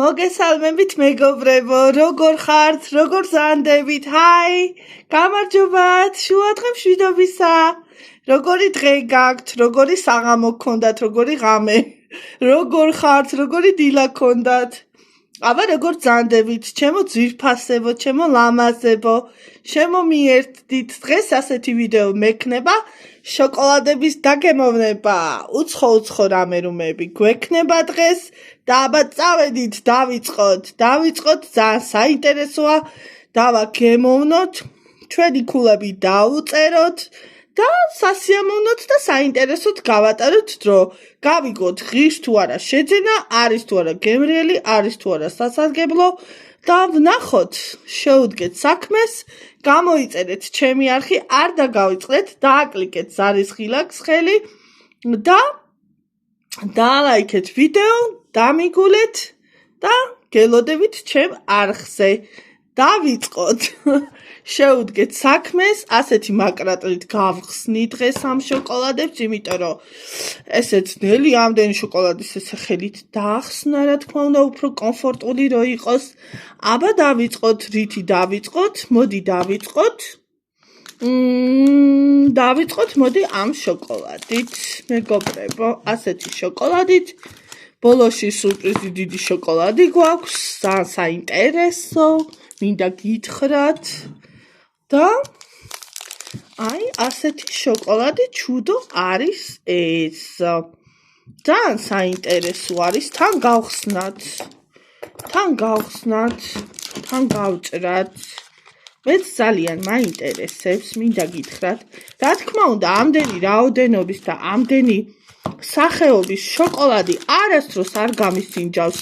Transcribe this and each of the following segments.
მოგესალმებით მეგობრებო, როგორ ხართ, როგორ ზანდებით, ჰაი, გამარჯობათ, შუადღე მშვიდობისა, როგორი დღე გაქვთ, როგორი საღამო გქონდათ, როგორი ღამე, როგორ ხართ, როგორი დილა გქონდათ, აბა როგორ ზანდებით, ჩემო ძვირფასებო, ჩემო ლამაზებო, შემომიერთდით, დღეს ასეთი ვიდეო მექნება, შოკოლადების დაგემოვნება, უცხო რამე რომები გვექნება დღეს და აბა წავედით, დავიწყოთ, ძალიან საინტერესოა, დავაგემოვნოთ, ჩვენი ქულები დავუწეროთ და სასიამოვნოთ და საინტერესოდ გავატაროთ დრო. გავიგოთ ღირს თუ არა შეძენა, არის თუ არა გემრიელი, არის თუ არა სასარგებლო და ვნახოთ, შეუდგეთ საქმეს, გამოიწერეთ ჩემი არხი, არ დაგავიწყდეთ, დააკლიკეთ ზარის ღილაკს ხელი და დაალაიქეთ ვიდეო, დამიგულეთ და გელოდებით ჩემ არხზე. დავიწყოთ. შეუდგეთ საქმეს, ასეთი მაკრატლით გავხსნი დღეს ამ შოკოლადებს, იმიტომ რომ ესე ძნელი ამდენი შოკოლადის ესე ხელით დაახსნა, რა თქმა უნდა, უფრო კომფორტული რო იყოს. აბა დავიწყოთ, რითი დავიწყოთ? მოდი დავიწყოთ. დავიწყოთ, მოდი ამ შოკოლადით, მეგობრებო, ასეთი შოკოლადით. ბოლოში სურპრიზი დიდი შოკოლადი გვაქვს, ძალიან საინტერესო, მინდა გითხრათ და აი ასეთი შოკოლადი ჩუდო არის ეს. ძალიან საინტერესო არის, თან გავხსნათ, თან გავჭრათ. მეც ძალიან მაინტერესებს, მინდა გითხრათ. რა თქმა უნდა, ამდენი რაოდენობის და ამდენი სახეობის შოკოლადი არასდროს არ გამისინჯავს.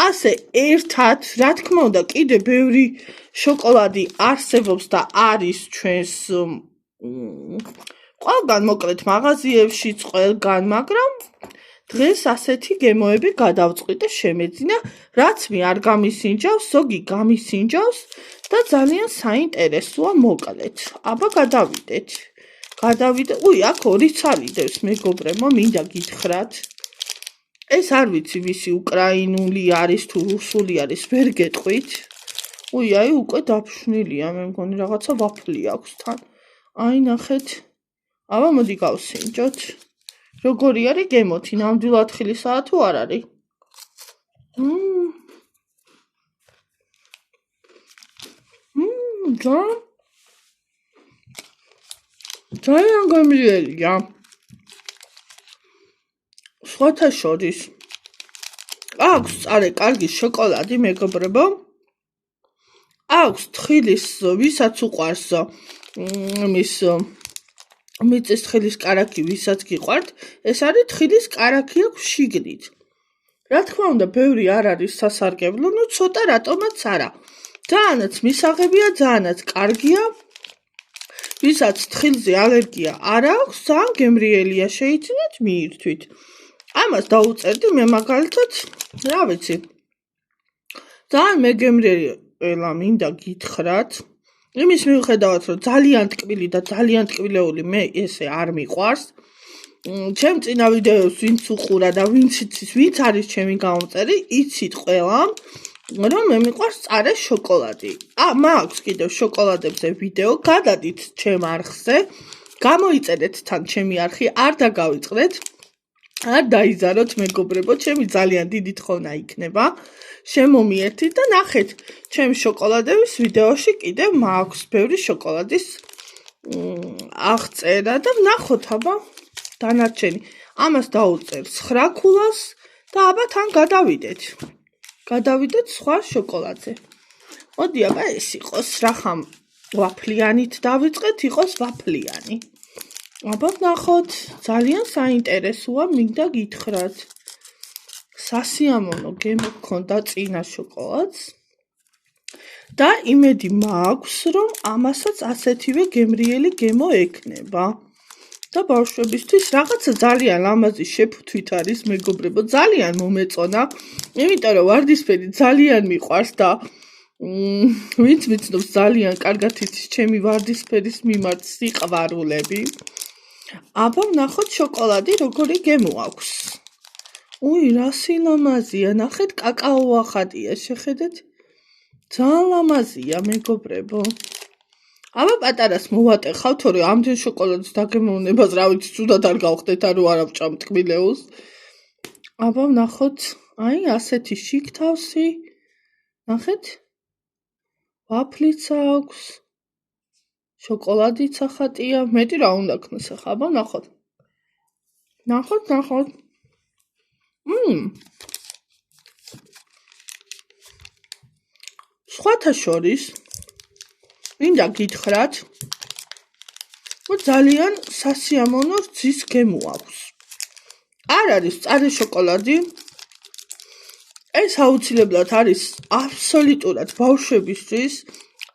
ასე ერთად, რა თქმა უნდა, კიდე ბევრი შოკოლადი არსებობს და არის ჩვენს ყველგან, მოკლედ მაღაზიებშიც, ყველგან, მაგრამ დღეს ასეთი გემოები გადავწყვიტე და შემეძინა, რაც მე არ გამისინჯავს, ზოგი გამისინჯავს და ძალიან საინტერესოა, მოკლედ. აბა გადავიდეთ. უი, აქ ორიც არიდევს, მეგობრებო, მინდა გითხრათ. ეს არ ვიცი, ვისი უკრაინული არის თუ რუსული არის, ვერ გეტყვით. უი, აი, უკვე დაფშვნილია, მე მგონი რაღაცა ვაფლი აქვს თან. აი, ნახეთ. აბა, მოდი გავსინჯოთ. როგორი არის გემოთი, ნამდვილად ხილისაა თუ არ არის? ძალიან გემრიელია. სხვათა შორის აქვს წარე კარგი შოკოლადი, მეგობრებო. აქვს თხილის, ვისაც უყვარს მიწის თხილის კარაქი, ვისაც გიყვართ, ეს არის თხილის კარაქი აქვს შიგნით. რა თქმა უნდა, ბევრი არ არის სასარგებლო, ნუ ცოტა რატომაც არა. ძალიანაც მისაღებია, ძალიანაც კარგია. ვისაც თხილზე ალერგია არ აქვს, ძალიან გემრიელია, შეიძინეთ მიირთვით. ამას დაუწერდი მე მაგალითად, რა ვიცი. ძალიან მეგემრიელა მინდა გითხრათ. იმის მიუხედავად, რომ ძალიან ტკბილი და ძალიან ტკბილეული მე ესე არ მიყვარს. ჩემ წინა ვიდეოს ვინც უყურა და ვინც იცის, ვინც არის ჩემი გამომწერი, იცით ყველამ, რომ მე მიყვარს წარე შოკოლადი. მაქვს კიდევ შოკოლადებზე ვიდეო, გადადით ჩემ არხზე, გამოიწერეთ თან ჩემი არხი, არ დაგავიწყდეთ, არ დაიზაროთ მეგობრებო, ჩემი ძალიან დიდი თხოვნა იქნება, შემომიერთით და ნახეთ, ჩემ შოკოლადების ვიდეოში კიდევ მაქვს ბევრი შოკოლადის აღწერა და ვნახოთ, აბა, დანარჩენი. ამას დაუწერ 9 ქულას და აბა თან გადავიდეთ სხვა შოკოლადზე. მოდი, აბა ეს იყოს, რახამ ვაფლიანით დავიწყეთ, იყოს ვაფლიანი. აბა ვნახოთ, ძალიან საინტერესოა, მინდა გითხრათ. სასიამოვნო გემო გქონდა წინა შოკოლადს და იმედი მაქვს, რომ ამასაც ასეთივე გემრიელი გემო ექნება. და ბავშვებისთვის რაღაცა ძალიან ლამაზი შეფუთვით არის, მეგობრებო, ძალიან მომეწონა, იმიტომ რომ ვარდისფერი ძალიან მიყვარს და ვინც მიცნობს ძალიან კარგად იცის ჩემი ვარდისფერის მიმართ სიყვარულები. აბა ვნახოთ შოკოლადი როგორი გემო აქვს. უი, რა სილამაზია, ნახეთ, კაკაო ახატია, შეხედეთ? ძალიან ლამაზია, მეგობრებო. აბა პატარას მოვატეხავ, თორე ამდენ შოკოლადის დაგემოვნებას, რა ვიცი, ცუდად არ გავხდეთ, რომ არ ავჭამ ტკბილეულს. აბა ვნახოთ, აი, ასეთი შიგ თავსი. ნახეთ? ვაფლიც აქვს. შოკოლადიც ახატია, მეტი რა უნდა ქნას ახლა, აბა ვნახოთ. ნახოთ. სხვათა შორის მინდა გითხრათ, რომ ძალიან სასიამოვნო რძის გემო აქვს. არ არის მწარე შოკოლადი. ეს აუცილებლად არის აბსოლუტურად ბავშვებისთვის,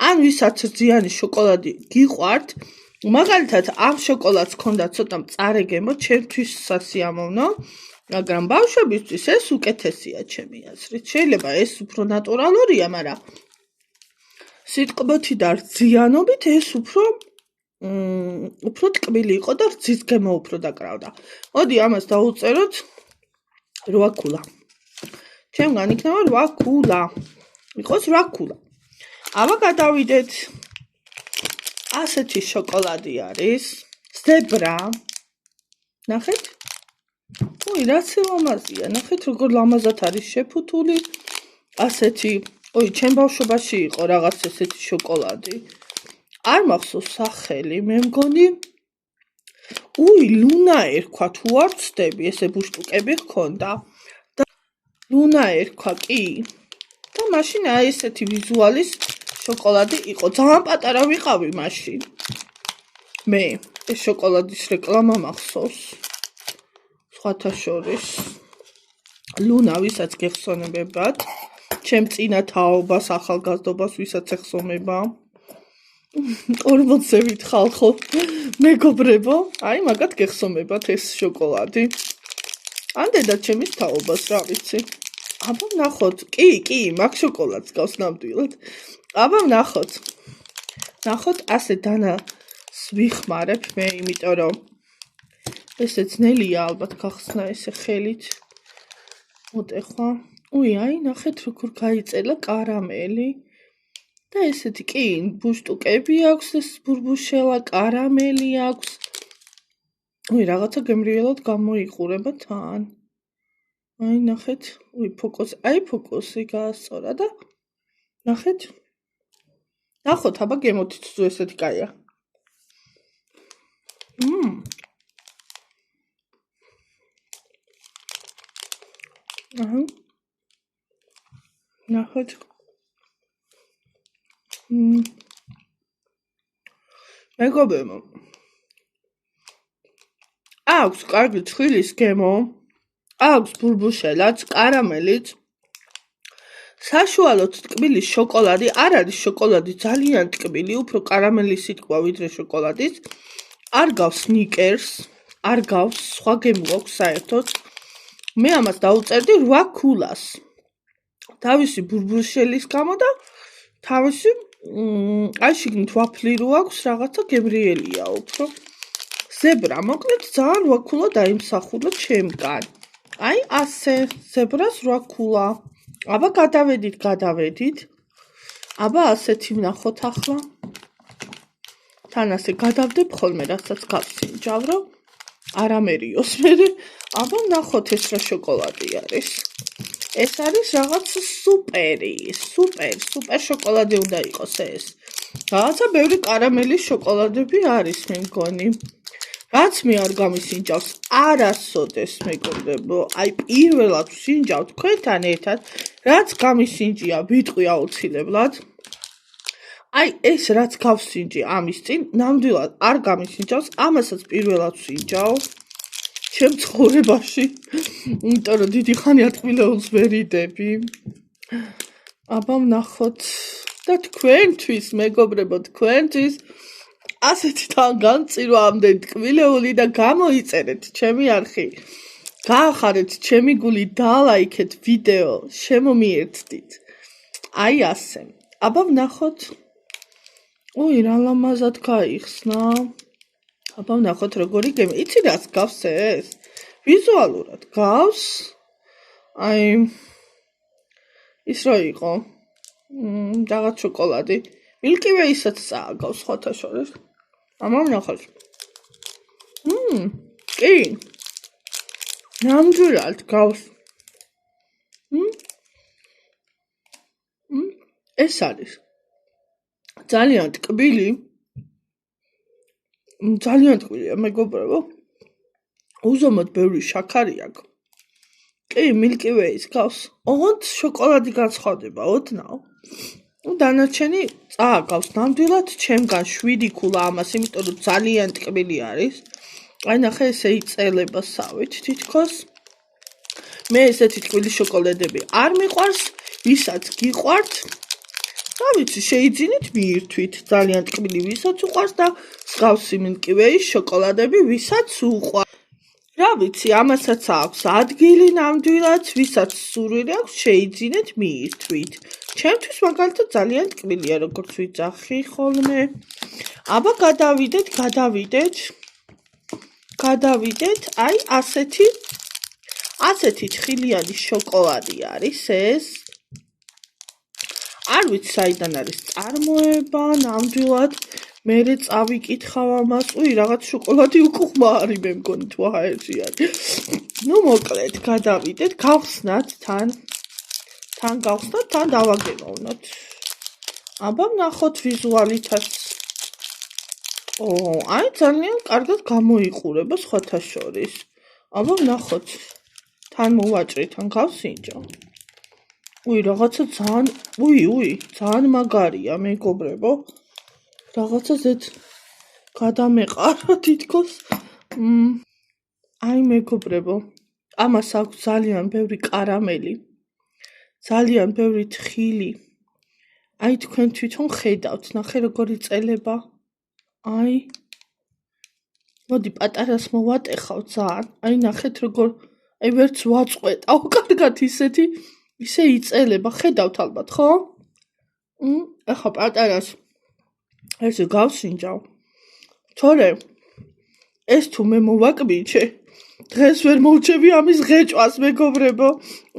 ან ვისაც რძიანი შოკოლადი გიყვართ, მაგალითად ამ შოკოლადს ქონდა ცოტა მწარე გემო, ჩემთვის სასიამოვნო, მაგრამ ბავშვებისთვის ეს უკეთესია ჩემი აზრით. შეიძლება ეს უფრო ნატურალურია, მაგრამ სიტყვოთი და რძიანობით ეს უფრო ტკბილი იყო და რძის გემო უფრო დაკრავდა. მოდი ამას დავუწეროთ 8 ქულა. ჩემგან იქნება 8 ქულა. იყოს 8 ქულა. აბა გადავიდეთ. ასეთი შოკოლადი არის. ზებრა. ნახეთ? უი, რა სილამაზია. ნახეთ, როგორ ლამაზად არის შეფუთული. ასეთი, ოი, ჩემ ბავშვობაში იყო რაღაც ესეთი შოკოლადი. არ მახსოვს სახელი, მე მგონი. უი, ლუნა ერქვა, თუ არ ვცდები, ესე ბუშტუკები ჰქონდა. და ლუნა ერქვა, კი. და მაშინ აი ესეთი ვიზუალის შოკოლადი იყო. ძალიან პატარა ვიყავი მაშინ. მე ეს შოკოლადის რეკლამა მახსოვს. სხვათა შორის. ლუნა, ვისაც გეხსონებებათ, ჩემ წინა თაობას, ახალგაზრდობას, ვისაც ეხსომება. 40-ით ხალხო, მეგობრებო, აი მაგათ გეხსომებათ ეს შოკოლადი. ან დედაჩემის თაობას, რა ვიცი. აბა ვნახოთ, კი, მაგ შოკოლადს გავს ნამდვილად. აბა ვნახოთ. ნახოთ, ასე დანას ვიხმარებ მე, იმიტომ რომ ესე ძნელია ალბათ გახსნა ესე ხელით. მოტეხვა. უი, აი, ნახეთ როგორ გაიწერა კარამელი. და ესეთი კი, ბუშტუკები აქვს, ეს ბურბუშელა, კარამელი აქვს. უი, რაღაცა გემრიელად გამოიყურება თან. აი, ნახეთ, უი, ფოკუსი გაასწორა და ნახეთ. ნახოთ, აბა გემოთით თუ ესეთი კაია. აჰა. ნახოთ. მეგობრებო, აქვს კარგი ცხილის გემო, აქვს ბურბუშელაც, კარამელიც, საშუალოდ ტკბილი შოკოლადი, არ არის შოკოლადი ძალიან ტკბილი, უფრო კარამელის სიტყვა ვიდრე შოკოლადის, არ გავს სნიკერს, არ გავს, სხვა გემო აქვს საერთოდ. მე ამას დავუწერდი 8 ქულას. თავისი ბურბუშელის გამო და თავისი აი შიგნით ვაფლი რო აქვს, რაღაცა გემრიელია უფრო. ზებრა, მოკლედ ძალიან 8 ქულა დაიმსახურა ჩემგან. აი ასე, ზებრას 8 ქულა. აბა გადავედით. აბა ასეთი ვნახოთ ახლა. თან ასე გადავდებ ხოლმე, რასაც გავსინჯავ, რომ არ ამერიოს მე. აბა ვნახოთ ეს რა შოკოლადი არის. ეს არის რაღაც სუპერ შოკოლადი უნდა იყოს ეს. რაღაცა ბევრი კარამელის შოკოლადები არის მე მგონი. რაც მე არ გამისინჯავს არასოდეს მეგობრებო, აი პირველად ვსინჯავ თქვენთან ერთად, რაც გამისინჯია ვიტყვი აუცილებლად. აი ეს რაც გავსინჯი ამის წინ, ნამდვილად არ გამისინჯავს, ამასაც პირველად ვსინჯავ. ჩემ ცხოვრებაში, იმიტომ რომ დიდი ხანია ტკბილეულს ვერ იდები. აბა ვნახოთ და თქვენთვის, მეგობრებო, თქვენთვის ასეთი თან განწირვა ამდენი ტკბილეული და გამოიწერეთ ჩემი არხი. გაახარეთ ჩემი გული, დალაიქეთ ვიდეო, შემომიერთდით. აი ასე. აბა ვნახოთ. უი, რა ლამაზად გაიხსნა. აბა ვნახოთ როგორი გემი. იცი რაც გავს ეს? ვიზუალურად გავს აი ის რო იყო რაღაც შოკოლადი Milky Way-საც წააგავს სხვათა შორის ამან ნახოთ კი ნამდვილად გავს ეს არის ძალიან ტკბილი მეგობრებო უზომოდ ბევრი შაქარი აქვს კი Milky Way-ს გავს ოღონდ შოკოლადი განსხვავდება ოდნავ დანარჩენი წააგავს ნამდვილად ჩემგან 7 ქულა ამას იმიტომ რომ ძალიან ტკბილი არის აი ნახე ესე იწელება სავით თითქოს მე ესეთი ტკბილი შოკოლადები არ მიყვარს ვისაც გიყვართ რა ვიცი შეიძინეთ მიირთვით ძალიან ტკბილი ვისაც უყვარს და მსგავსი Milky Way-ის შოკოლადები ვისაც უყვარს რა ვიცი ამასაც აქვს ადგილი ნამდვილად ვისაც სურვილი აქვს შეიძინეთ მიირთვით ჩემთვის მაგალითად ძალიან ტკბილია როგორც ვიძახი ხოლმე აბა გადავიდეთ აი ასეთი თხილიანი შოკოლადი არის ეს არ ვიცი საიდან არის წარმოება ნამდვილად მერე წავიკითხავ ამას უი რაღაც შოკოლადი უკუღმა არის მე მგონი თუ აერში არის ნუ მოკლედ გადავიდეთ გავხსნათ თან დავაგემოვნოთ აბა ვნახოთ ვიზუალითაც აი ძალიან კარგად გამოიყურება სხვათა შორის აბა ვნახოთ თან მოვაჭრით თან გავსინჯო უი რაღაცა ძალიან მაგარია მეგობრებო რაღაცა ზედ გადამეყარა თითქოს აი მეგობრებო ამას აქვს ძალიან ბევრი კარამელი ძალიან ბევრი თხილი აი თქვენ თვითონ ხედავთ ნახე როგორ იწელება აი მოდი პატარას მოვატეხავ ძალიან აი ნახეთ როგორ აი ვერც ვაწყვეტავ კარგად ისე იწელება ხედავთ ალბათ ხო ახლა პატარას ესე გავსინჯავ თორე ეს თუ მე მოვაკბიჩე დღეს ვერ მოვჭები ამის ღეჭვას მეგობრებო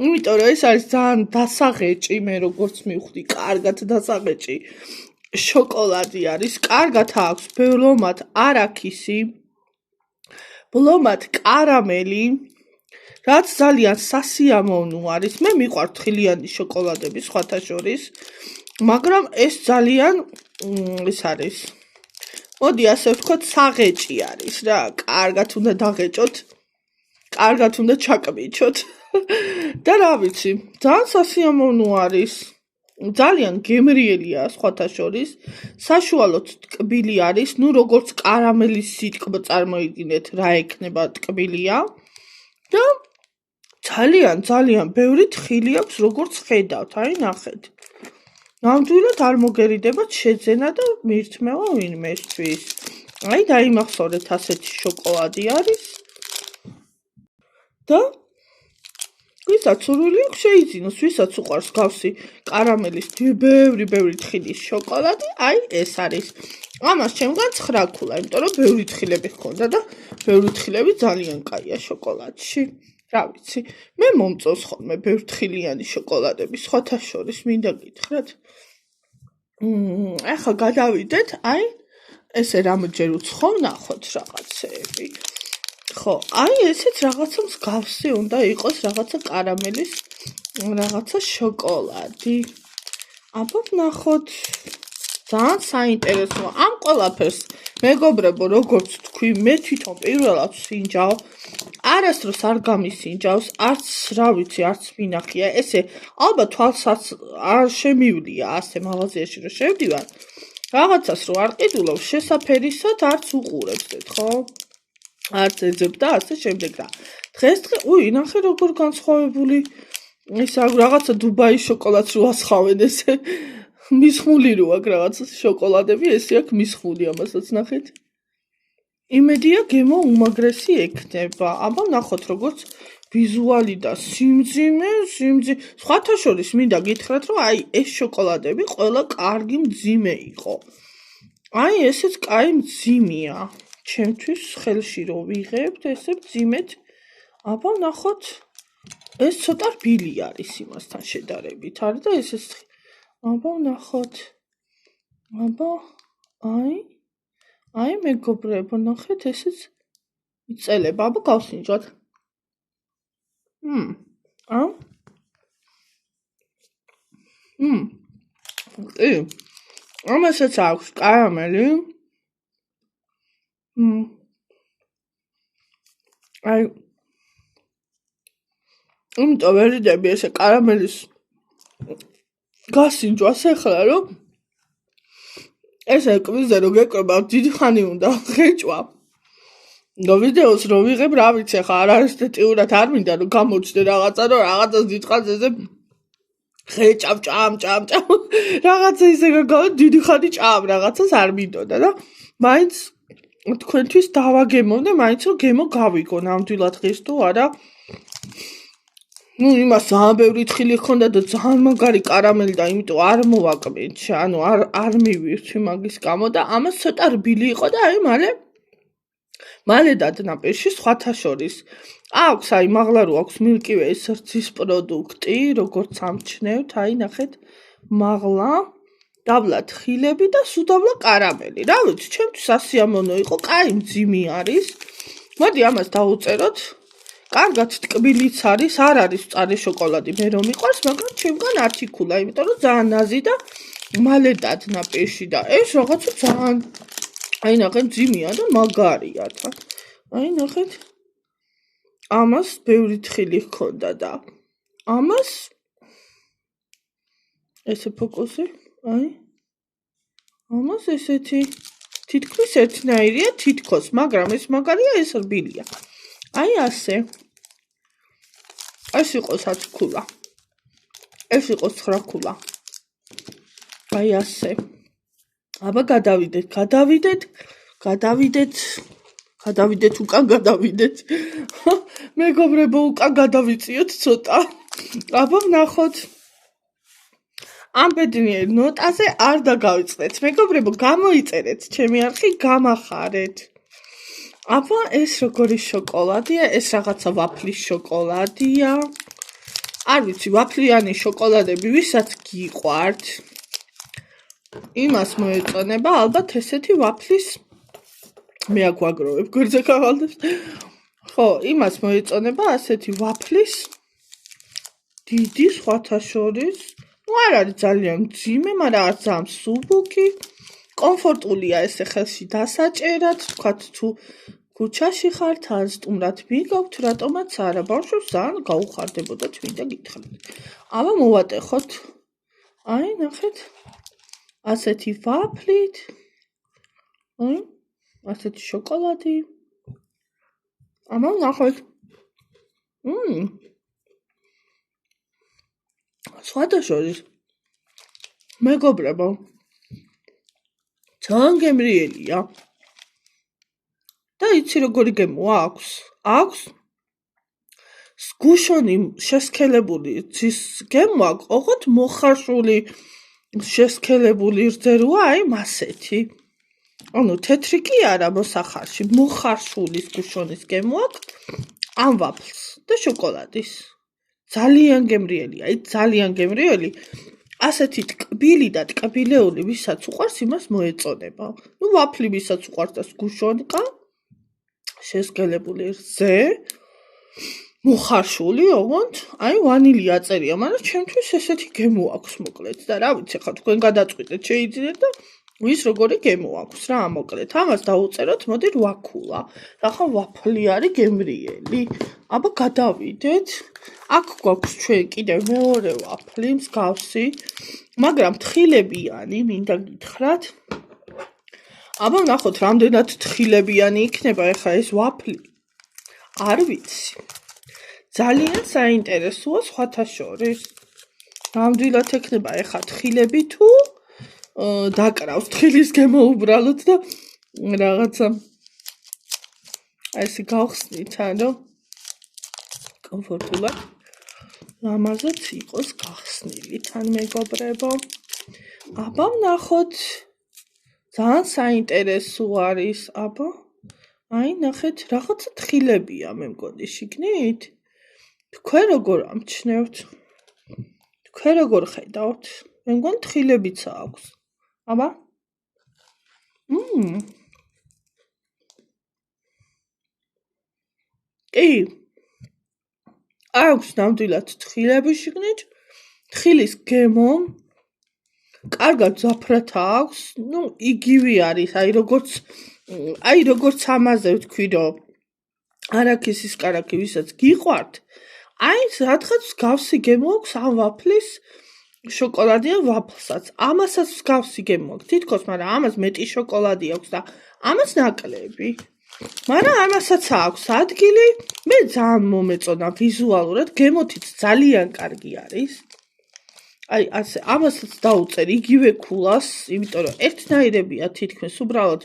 იმიტომ რომ ეს არის ძალიან დასაღეჭი მე როგორც მივხვდი კარგად დასაღეჭი შოკოლადი არის კარგად აქვს ბლომად არაქისი ბლომად კარამელი რაც ძალიან სასიამოვნო არის მე მიყვართ თხილიანი შოკოლადები სხვათა შორის მაგრამ ეს ძალიან ეს არის მოდი ასე ვთქვათ საღეჭი არის რა კარგად უნდა დაღეჭოთ კარგად უნდა ჩაკბიჩოთ და რა ვიცი ძალიან სასიამოვნო არის ძალიან გემრიელია სხვათა შორის საშუალოდ ტკბილი არის ნუ როგორც კარამელის სიტკბო წარმოიდგინეთ რა ექნება ტკბილია და ძალიან ბევრი თხილი აქვს როგორც ხედავთ აი ნახეთ ნამდვილად არ მოგერიდებათ შეძენა და მირთმევა ვინმესთვის აი დაიმახსოვრეთ ასეთი შოკოლადი არის და ვისაც სურვილი აქვს შეიძინოს ვისაც უყვარს გავსი კარამელის ბევრი თხილის შოკოლადი აი ეს არის ამას ჩემგან 9 ქულა იმიტომ რომ ბევრი თხილები ჰქონდა და ბევრი თხილები ძალიან კაია შოკოლადში რა ვიცი მე მომწონს ხოლმე ბევრი თხილიანი შოკოლადები სხვათა შორის მინდა გითხრათ ახლა გადავიდეთ აი ესე რამჯერ უცხო ნახოთ რაღაცეები ხო აი ესეც რაღაცა მსგავსი უნდა იყოს რაღაცა კარამელის რაღაცა შოკოლადი აბა ვნახოთ ძალიან საინტერესოა ამ ყველაფერს მეგობრებო როგორც თქვი მე თვითონ პირველად სინჯავ არასდროს არ გამისინჯავს არც რა ვიცი არც მინახია ესე ალბათ თვალსაც არ შემივლია ასე მაღაზიაში რომ შევდივარ რაღაცას რო არ ყიდულობ შესაფერისად არც უყურებდეთ ხო არც ეძებ და ასე შემდეგ და დღეს უი ნახე როგორ განსხვავებული ის რაღაცა დუბაის შოკოლადს რო ასხავენ ესე მისხმული რო აქვს რაღაცა შოკოლადები ესე აქვს მისხმული ამასაც ნახეთ იმედია გემო უმაგრესი ექნება აბა ნახოთ როგორც ვიზუალი და სიმძიმე სხვათა შორის მინდა გითხრათ რომ აი ეს შოკოლადები ყველა კარგი მძიმე იყო აი ესეც კაი მძიმეა ჩემთვის ხელში რო ვიღებთ ესე მძიმეთ აბა ნახოთ ეს ცოტა რბილი არის იმასთან შედარებით, არის და ეს აბა ნახოთ. აბა აი მეგობრებო, ნახეთ ესეც იწელება, აბა გავსინჯოთ. ამასაც აქვს კარამელი. აი იმიტომ ვერიდები ესე კარამელის გასინჯვას ახლა, რომ ესე კვიზე რო გეკრება, დიდი ხანი უნდა ხეჭვა. და ვიდეოს რო ვიღებ, რა ვიცი, ახლა არ ესთეტიურად არ მინდა რომ გამოჩნდე რაღაცა, რომ რაღაცას დიდხანს ესე ხეჭავ, ჭამ. რაღაცა ისე დიდი ხანი ჭამ, რაღაცას არ მინდოდა და მაინც თქვენთვის დავაგემოვნე, მაინც რომ გემო გავიგო ნამდვილად ღირს თუ არა. იმას ძალიან ბევრი თხილი ჰქონდა და ძალიან მაგარი კარამელი და იმიტომ არ მოვაკმეჩი, ანუ არ მივირთვი მაგის გამო და ამას ცოტა რბილი იყო და აი მალე დადნაპირში სხვათა შორის აქვს აი მაღლა რო აქვს მილკივეის რძის პროდუქტი, როგორც ამჩნევთ, აი ნახეთ მაღლა დავლა თხილები და სუდავლა კარამელი. რა ვიცი, ჩემთვის ასიამოვნო იყო, კაი მძიმი არის. მოდი ამას დავუწეროთ. კარგად ტკბილიც არის, არ არის მწარე შოკოლადი, მე რომ მიყვარს, მაგრამ ჩემგან ართიკულა, იმიტომ რომ ძალიან ნაზი და მალე დადნაპირში და ეს რაღაცა ძალიან აი ნახეთ მძიმეა და მაგარია თან. აი ნახეთ ამას ბევრი თხილი ჰქონდა და ამას ესე ფოკუსი, აი ამას ესეთი თითქმის ერთნაირია თითქოს, მაგრამ ეს მაგარია, ეს რბილია. აი ასე. ეს იყო 10 ქულა. ეს იყო 9 ქულა. აი ასე. აბა გადავიდეთ უკან გადავიდეთ. მეგობრებო, უკან გადავიწიოთ ცოტა. აბა ვნახოთ. ამ ბედნიერ ნოტაზე არ დაგავიწყდეთ. მეგობრებო, გამოიწერეთ ჩემი არხი, გამახარეთ. აბა ეს როგორი შოკოლადია, ეს რაღაცა ვაფლის შოკოლადია. არ ვიცი, ვაფლიანი შოკოლადები ვისაც გიყვართ. იმას მოეწონება ალბათ ესეთი ვაფლის მე აქ ვაგროვებ გვერდზე გავალდებს. ხო, იმას მოეწონება ასეთი ვაფლის დიდი სხვათა შორის. არ არის ძალიან მძიმე, მაგრამ არ ძალიან მსუბუქი. კომფორტულია ესე ხელში დასაჭერად, თქვათ თუ ქუჩაში ხართ, ან სტუმრად მიგაქვთ, რატომაც არა, ბავშვებს ძალიან გაუხარდებოდათ, მინდა გითხრათ. აბა მოვატეხოთ. აი, ნახეთ. ასეთი ვაფლით. აი, ასეთი შოკოლადი. აბა ნახეთ. სხვათა შორის მეგობრებო, ძალიან გემრიელია. და იცი როგორი გემო აქვს? აქვს სგუშონი შესქელებული რძის გემო აქვს, ოღონდ მოხარშული შესქელებული რძე როა, აი მასეთი. ანუ თეთრი კი არა მოსახარში, მოხარშული სგუშონის გემო აქვს ამ ვაფლს და შოკოლადის. ძალიან გემრიელია, აი ძალიან გემრიელი. ასეთი ტკბილი და ტკბილეული ვისაც უყვარს, იმას მოეწონება. ვაფლი ვისაც უყვარს და სგუშონკა შესქელებული რძე, მოხარშული, ოღონდ აი ვანილი აწერია, მაგრამ ჩემთვის ესეთი გემო აქვს მოკლედ და რა ვიცი, ხა თქვენ გადაწყვიტეთ, შეიძინეთ და ვის როგორი გემო აქვს რა მოკლედ. ამას დავუწეროთ, მოდი 8 ქულა. რახან ვაფლი არის გემრიელი. აბა გადავიდეთ. აქ გვაქვს ჩვენ კიდევ მეორე ვაფლი, მსგავსი, მაგრამ თხილებიანი, მინდა გითხრათ. აბა ვნახოთ, რამდენად თხილებიანი იქნება ეხა ეს ვაფლი. არ ვიცი. ძალიან საინტერესოა სხვათა შორის. ნამდვილად ექნება ეხა თხილები თუ დაკრავს თხილის გემო უბრალოდ და რაღაცა ესე გავხსნით, ანუ კომფორტულად ამაზეც იყოს გახსნილი თან მეგობრებო. აბა ვნახოთ. ძალიან საინტერესო არის, აბა. აი ნახეთ, რაღაცა თხილებია მე მგონი შიგნით. თქვენ როგორ ამჩნევთ? თქვენ როგორ ხედავთ? მე მგონი თხილებიც აქვს. აბა? კი. აქვს ნამდვილად თხილები შიგნით. თხილის გემო. კარგად ზაფრად აქვს. იგივე არის, აი როგორც ამაზე ვთქვი, რომ არაქისის კარაქი, ვისაც გიყვართ, აი რადგან მსგავსი გემო აქვს ამ ვაფლის შოკოლადი ან ვაფლსაც. ამასაც მსგავსი გემო აქვს თითქოს, მაგრამ ამას მეტი შოკოლადი აქვს და ამას ნაკლები. მაგრამ ამასაც აქვს ადგილი. მე ძალიან მომეწონა ვიზუალურად, გემოთიც ძალიან კარგი არის. აი ასე ამასაც დაუწერ იგივე ქულას, იმიტომ რომ ერთნაირებია თითქმის, უბრალოდ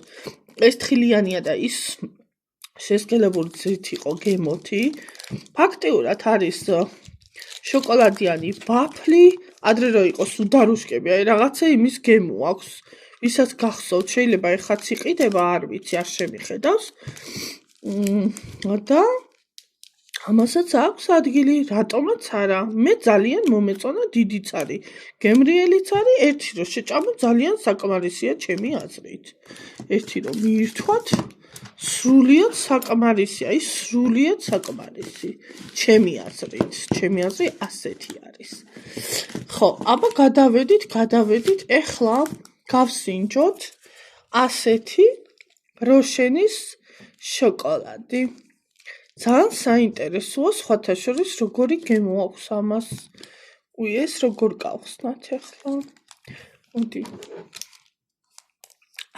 ეს თხილიანია და ის შესგელებული ძირით იყო გემოთი. ფაქტიურად არის შოკოლადიანი ვაფლი, ადრე რო იყოს უდარუშკები, აი რაღაცა იმის გემო აქვს. ვისაც გახსოვთ, შეიძლება ეხაც იყიდება, არ ვიცი, არ შემიხედავს. და ამასაც აქვს ადგილი, რატომაც არა. მე ძალიან მომეწონა, დიდიც არის, გემრიელიც არის, ერთი რომ შეჭამო ძალიან საკმარისია ჩემი აზრით. ერთი რომ მიირთვათ, სრულიად საკმარისია, ის სრულიად საკმარისი. ჩემი აზრი ასეთი არის. ხო, აბა გადავედით, ეხლა გავსინჯოთ ასეთი როშენის შოკოლადი. ძალიან საინტერესოა, სხვათა შორის როგორი გემო აქვს ამას. ეს როგორ გავხსნათ ეხლა? მოდი.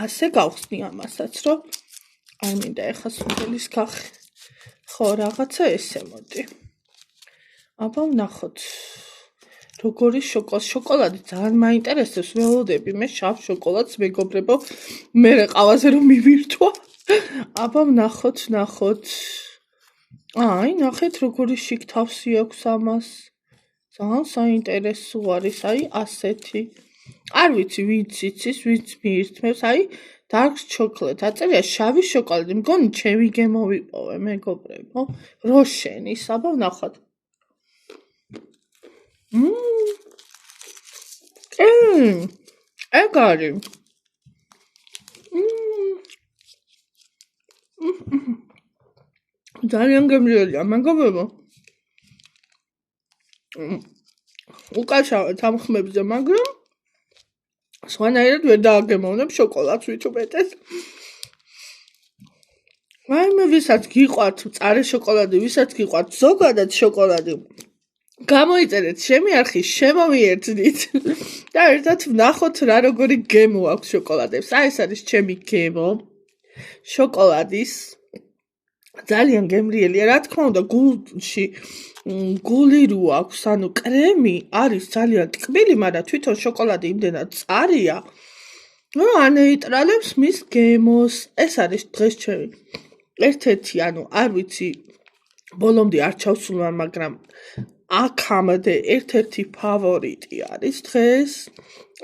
ასე გავხსნი ამასაც, რომ არ მინდა ეხლა სულელის გახი. ხო, რაღაცა ესე მოდი. აბა ვნახოთ. როგორი შოკოლადი ძალიან მაინტერესებს, ველოდები მე შავ შოკოლადს მეგობრებო, მე ყავაზე რომ მივირთვა. აბა ვნახოთ. აი, ნახეთ როგორი შიგ თავსი აქვს ამას. ძალიან საინტერესო არის, აი ასეთი. არ ვიცი, ვინც იცის, ვინც მიირთმევს, აი dark chocolate. აწერია შავი შოკოლადი. მგონი ჩემი გემოვიპოვე, მეგობრებო. როშენის, აბა ვნახოთ. ეგ არის. ძალიან გემრიელია, მეგობრებო. უკაშავეთ ამ ხმებზე, მაგრამ სხვანაირად ვერ დააგემოვნებ შოკოლადს ვით უმეტეს. ვაიმე, ვისაც გიყვართ მწარე შოკოლადი, ვისაც გიყვართ ზოგადად შოკოლადი, გამოიწერეთ ჩემი არხი, შემომიერთდით და ერთად ვნახოთ რა როგორი გემო აქვს შოკოლადებს. აი ეს არის ჩემი გემო შოკოლადის. ძალიან გემრიელია, რა თქმა უნდა, გულში გული რო აქვს, ანუ კრემი არის ძალიან ტკბილი, მაგრამ თვითონ შოკოლადი იმდენად მწარია, რომ ანეიტრალებს მის გემოს. ეს არის დღეს ჩემი ერთ-ერთი, ანუ არ ვიცი, ბოლომდე არ ჩავსულმა, მაგრამ აქამდე ერთ-ერთი ფავორიტი არის დღეს.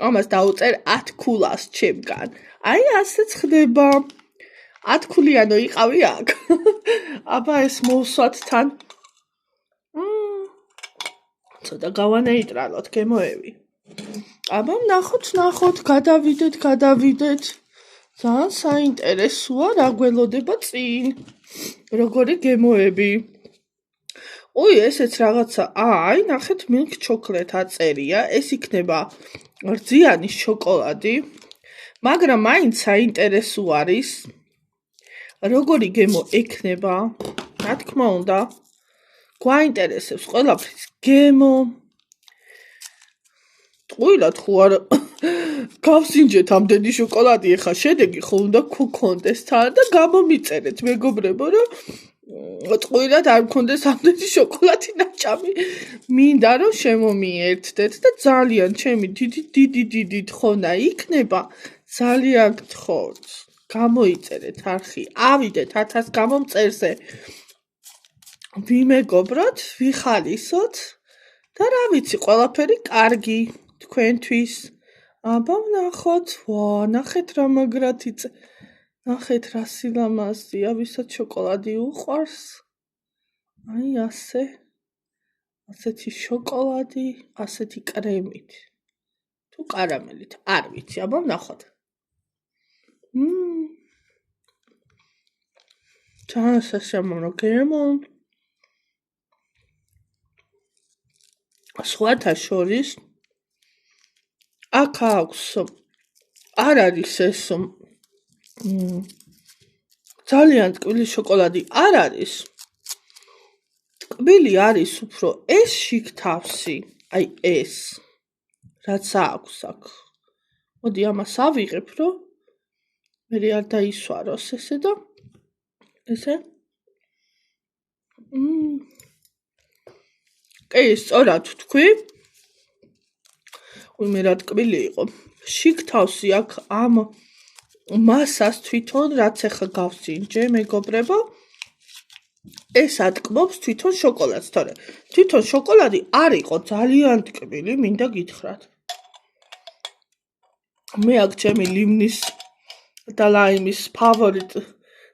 ამას დაუწერ 10 ქულას ჩემგან. აი ასეც ხდება. 10 ქულიანო იყავი აქ. აბა ეს მოვსვათ თან. ცოტა გავანეიტრალოთ გემოები. აბა ვნახოთ, გადავიდეთ. ძალიან საინტერესოა, რა გველოდება წინ. როგორი გემოები. ესეც რაღაცა, აი, ნახეთ, milk chocolate აწერია, ეს იქნება რძიანი შოკოლადი, მაგრამ მაინც საინტერესო არის, როგორი გემო ექნება, რა თქმა უნდა, გვაინტერესებს ყველაფრის გემო. ტყუილად ხო არა გავსინჯეთ ამდენი შოკოლადი, ეხა შედეგი ხო უნდა გქონდეს თან და გამომიწერეთ, მეგობრებო, რომ ტყუილად არ მქონდეს ამდენი შოკოლადი ნაჭამი. მინდა რომ შემომიერთდეთ და ძალიან ჩემი დიდი თხოვნა იქნება, ძალიან გთხოვთ, გამოიწერეთ არხი, ავიდეთ 1000 გამომწერზე, ვიმეგობროთ, ვიხალისოთ და რა ვიცი, ყველაფერი კარგი თქვენთვის. აბა ვნახოთ, ნახეთ რა მაგრად ნახეთ რა სილამაზეა, ვისაც შოკოლადი უყვარს. აი ასე. ასეთი შოკოლადი, ასეთი კრემით. თუ კარამელით, არ ვიცი, აბა ვნახოთ. ძალიან სასიამოვნო გემო. სხვათა შორის აქ აქვს არ არის ეს ძალიან ტკბილი შოკოლადი არ არის. ტკბილი არის უფრო ეს შიგთავსი, აი ეს რაც აქვს აქ. მოდი ამას ავიღებ, რომ მე არ დაისვაროს ესე და ესე. კი, სწორად თქვი. მე რა ტკბილი იყო. შიგთავსი აქ ამ მასას თვითონ რაც ახლა გავსინჯე, მეგობრებო, ეს ატკბობს თვითონ შოკოლადს, თორე თვითონ შოკოლადი არ იყო ძალიან ტკბილი, მინდა გითხრათ. მე აქ ჩემი ლიმნის და ლაიმის ფავორიტ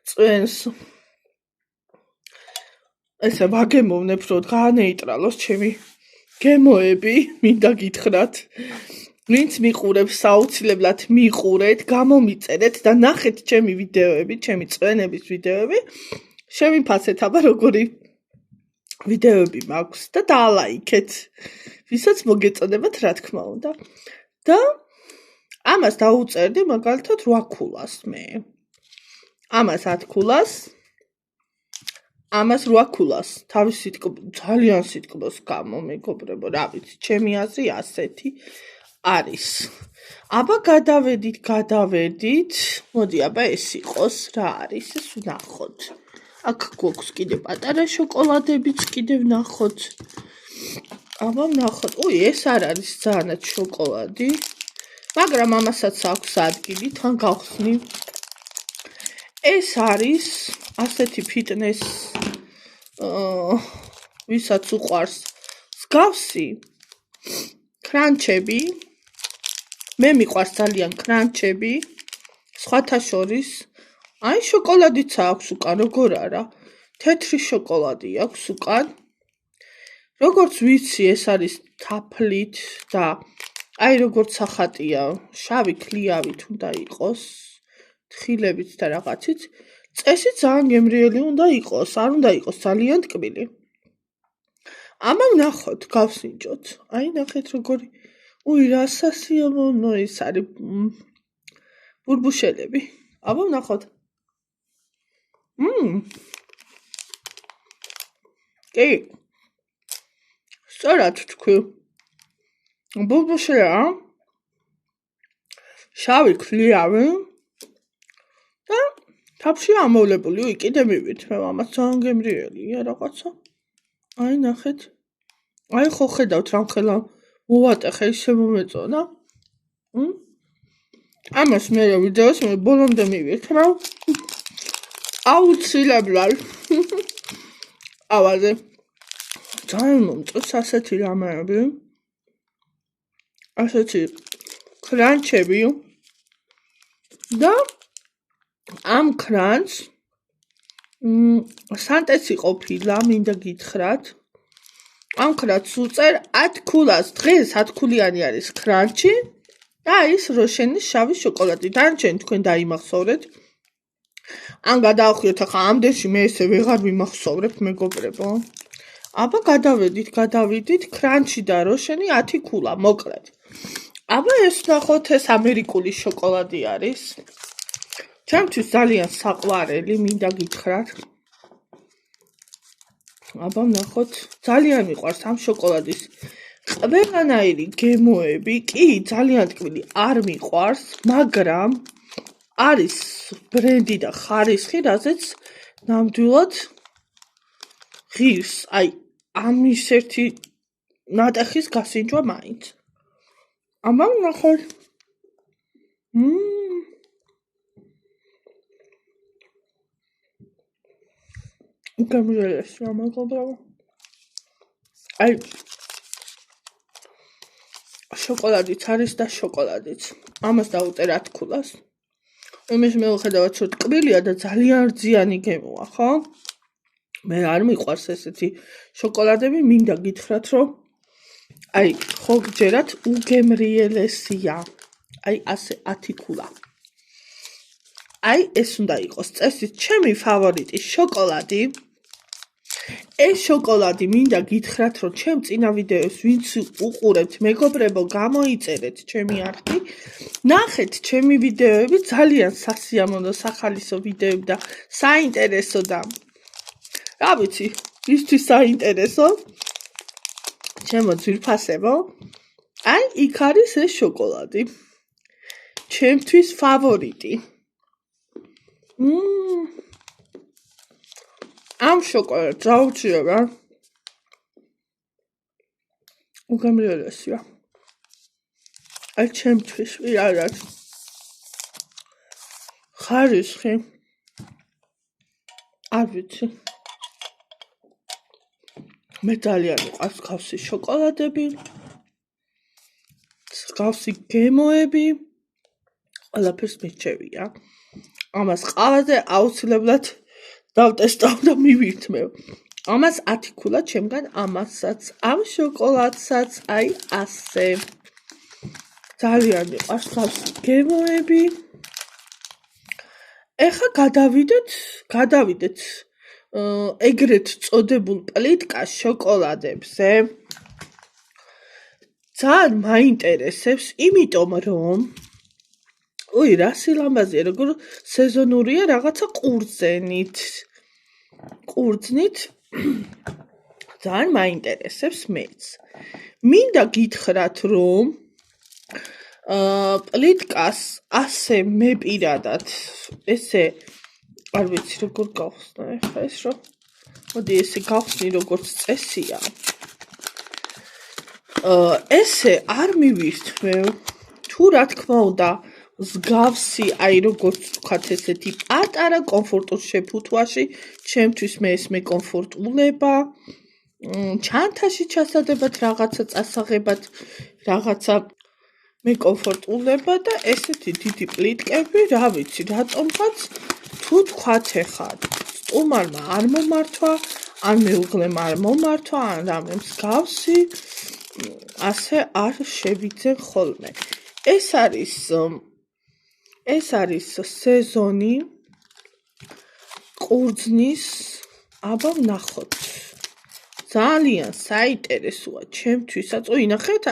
წვენს ესე ვაგემოვნებ, რომ გაანეიტრალოს ჩემი გემოები, მინდა გითხრათ. ვინც მიყურებს, საუცილებლად მიყურეთ, გამომიწერეთ და ნახეთ ჩემი ვიდეოები, ჩემი წვენების ვიდეოები. შევიფასეთ, აბა როგორი ვიდეოები მაქვს და დაალაიქეთ. ვისაც მოგეწონებათ, რა თქმა უნდა. და ამას დაუწერდი მაგალითად 8 ქულას მე. ამას 10 ქულას. ამას 8 ქულას. თავის ძალიან სიტკბოს გამო, მეგობრებო, რა ვიცი, ჩემი აზრი ასეთი არის. აბა გადავედით. მოდი, აბა ეს იყოს, რა არის, ეს ვნახოთ. აქ გვაქვს კიდე პატარა შოკოლადებიც კიდე ვნახოთ. აბა ვნახოთ. ეს არ არის ძალიანაც შოკოლადი, მაგრამ ამასაც აქვს ადგილი, თან გავხსნი. ეს არის ასეთი ფიტნეს ვისაც უყვარს მსგავსი კრანჩები. მე მიყვარს ძალიან კრანჩები. სხვათა შორის აი შოკოლადიც აქვს უკან, როგორ არა? თეთრი შოკოლადი აქვს უკან. როგორც ვიცი, ეს არის თაფლით და აი როგორც ახატია, შავი ქლიავით უნდა იყოს, თხილებით და რაღაცით. წესი ძალიან გემრიელი უნდა იყოს, არ უნდა იყოს ძალიან ტკბილი. ამა ვნახოთ, გავსინჯოთ. აი ნახეთ როგორი. რა სასიამოვნო ის არის ბურბუშელები. აბა ვნახოთ. კი. სწორად თქვი. ბურბუშეა. შავი ქლიავი. და თაფში ამოვლებული, კიდე მივით, მე ამას ძალიან გემრიელია რაღაცა. აი ნახეთ. აი ხო ხედავთ რამხელა მოვატეხე, ისე მომეწონა. ამას მე ვიდეოს მე ბოლომდე მივიქნევ. აუცილებლად. ავაზე. ძალიან მომწონს ასეთი რამეები. ასეთი კრანჩები. და ამ კრანჩს სანტესი ყოფილა, მინდა გითხრათ. ამ კრანჩს უწერ 10 ქულას. დღეს 10 ქულიანი არის კრანჩი და ის როშენის შავი შოკოლადი. დანარჩენი თქვენ დაიმახსოვრეთ. ან გადაახვიოთ ახლა ამდენში მე ესე ვეღარ ვიმახსოვრებ, მეგობრებო. აბა გადავიდით, კრანჩი და როშენი 10 ქულა, მოკლედ. აბა ეს ნახოთ, ეს ამერიკული შოკოლადი არის. ჩემთვის ძალიან საყვარელი, მინდა გითხრათ. აბა ნახოთ, ძალიან მიყვარს ამ შოკოლადის ყველანაირი გემოები. კი, ძალიან ტკბილი არ მიყვარს, მაგრამ არის ბრენდი და ხარისხი, რაზეც ნამდვილად ღირს. აი, ამის ერთი ნატეხის გასინჯვა მაინც. აბა ნახოთ. გამჟელეს რა მეგობრებო. აი შოკოლადიც არის და შოკოლადიც. ამას დაუწერ 10 ქულას. იმის მეუხედავად, რომ ტკბილია და ძალიან რძიანი გემოა, ხო? მე არ მიყვარს ესეთი შოკოლადები, მინდა გითხრათ, რომ აი, ხო გჯერათ უგემრიელესია. აი, ასე 10 ქულა. აი, ეს უნდა იყოს წესით ჩემი ფავორიტი შოკოლადი. ეს შოკოლადი მინდა გითხრათ, რომ ჩემ წინა ვიდეოს ვინც უყურებთ, მეგობრებო, გამოიწერეთ ჩემი არხი. ნახეთ ჩემი ვიდეოები, ძალიან სასიამოვნო, სახალისო ვიდეოები და საინტერესო და რა ვიცი, ისთვის საინტერესო. ჩემო ძვირფასებო, აი, იქ არის ეს შოკოლადი. ჩემთვის ფავორიტი. ამ შოკოლადს დაუჭირება. უგემრიელესია. აი, ჩემთვის ვიღაც ხარისხი. არ ვიცი. მე ძალიან მიყვარს მსგავსი შოკოლადები, მსგავსი გემოები, ყველაფერს მირჩევია. ამას ყავაზე აუცილებლად დავტესტავ და მივირთმევ. ამას 10 ქულა ჩემგან ამასაც, ამ შოკოლადსაც, აი ასე. ძალიან მიყვარს მსგავსი გემოები. ეხა გადავიდეთ ეგრეთ წოდებულ პლიტკას შოკოლადებზე. ძალიან მაინტერესებს, იმიტომ რომ რა სილამაზეა, როგორ სეზონურია რაღაცა ყურძნით. ძალიან მაინტერესებს მეც. მინდა გითხრათ, რომ პლიტკას ასე მე პირადად ესე არ ვიცი როგორ გავხსნა ეხლა ეს რომ მოდი ესე გავხსნი როგორც წესია. ესე არ მივირთმევ. თუ რა თქმა უნდა მსგავსი, აი როგორც ვთქვათ, ესეთი პატარა კომფორტულ შეფუთვაში, ჩემთვის მე ეს მეკომფორტულება, ჩანთაში ჩასადებად, რაღაცა წასაღებად, რაღაცა მეკომფორტულება და ესეთი დიდი პლიტკები, რა ვიცი, რატომღაც თუ თქვათ ეხლა სტუმარმა არ მომართვა, ან მეუღლემ არ მომართვა, ან რამე მსგავსი, ასე არ შევიძენ ხოლმე. ეს არის სეზონი ყურძნის, აბა ვნახოთ. ძალიან საინტერესოა ჩემთვისაც. ნახეთ,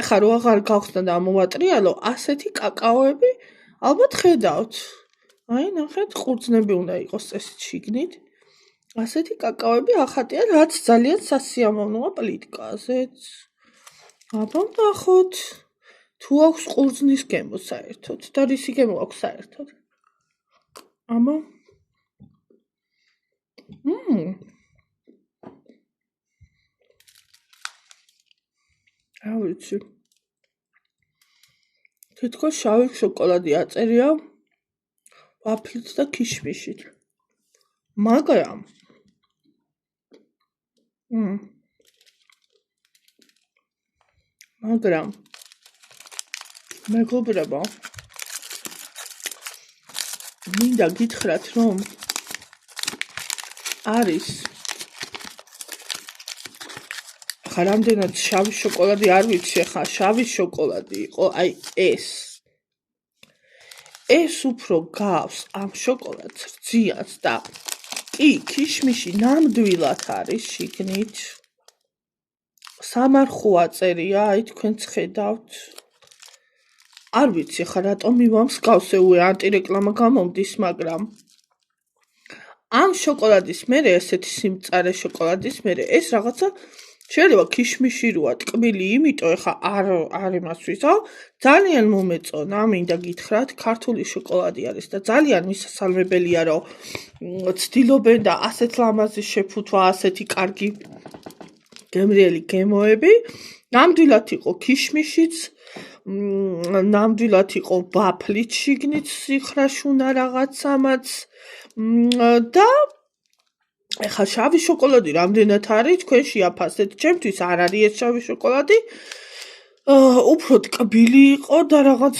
ეხლა რო აღარ გავხსნა და მოვატრიალო, ასეთი კაკაოები ალბათ ხედავთ. აი, ნახეთ, ყურძნები უნდა იყოს წესით შიგნით. ასეთი კაკაოები ახატიან, რაც ძალიან სასიამოვნოა პლიტკაზეც. აბა ვნახოთ. თუ აქვს ყურძნის გემო საერთოდ და რისი გემო აქვს საერთოდ. აბა. რა ვიცი. თითქოს შავი შოკოლადი აწერია ვაფლით და ქიშმიშით. მაგრამ მეგობრებო, მინდა გითხრათ, რომ არის ხა რამდენად შავი შოკოლადი არ ვიცი, ხა შავი შოკოლადი იყო, აი ეს უფრო გავს ამ შოკოლადს რძიანს და კი ქიშმიში ნამდვილად არის შიგნით. სამარხო აწერია, აი თქვენც ხედავთ. არ ვიცი ხა რატომ მივამსგავსე ანტირეკლამა გამომდის, მაგრამ ამ შოკოლადის მერე, ესეთი სიმწარე შოკოლადის მერე, ეს რაღაცა შეიძლება ქიშმიში როა ტკბილი, იმიტომ ეხა არ იმას ვისაო, ძალიან მომეწონა, მინდა გითხრათ, ქართული შოკოლადი არის და ძალიან მისასალმებელია, რომ ცდილობენ და ასეთ ლამაზი შეფუთვა, ასეთი კარგი გემრიელი გემოები. ნამდვილად იყო ქიშმიშიც, ნამდვილად იყო ვაფლით შიგნით სიხრაშუნა რაღაცამაც და ეხა შავი შოკოლადი რამდენად არის თქვენ შეაფასეთ. ჩემთვის არ არის ეს შავი შოკოლადი. უფრო ტკბილი იყო და რაღაც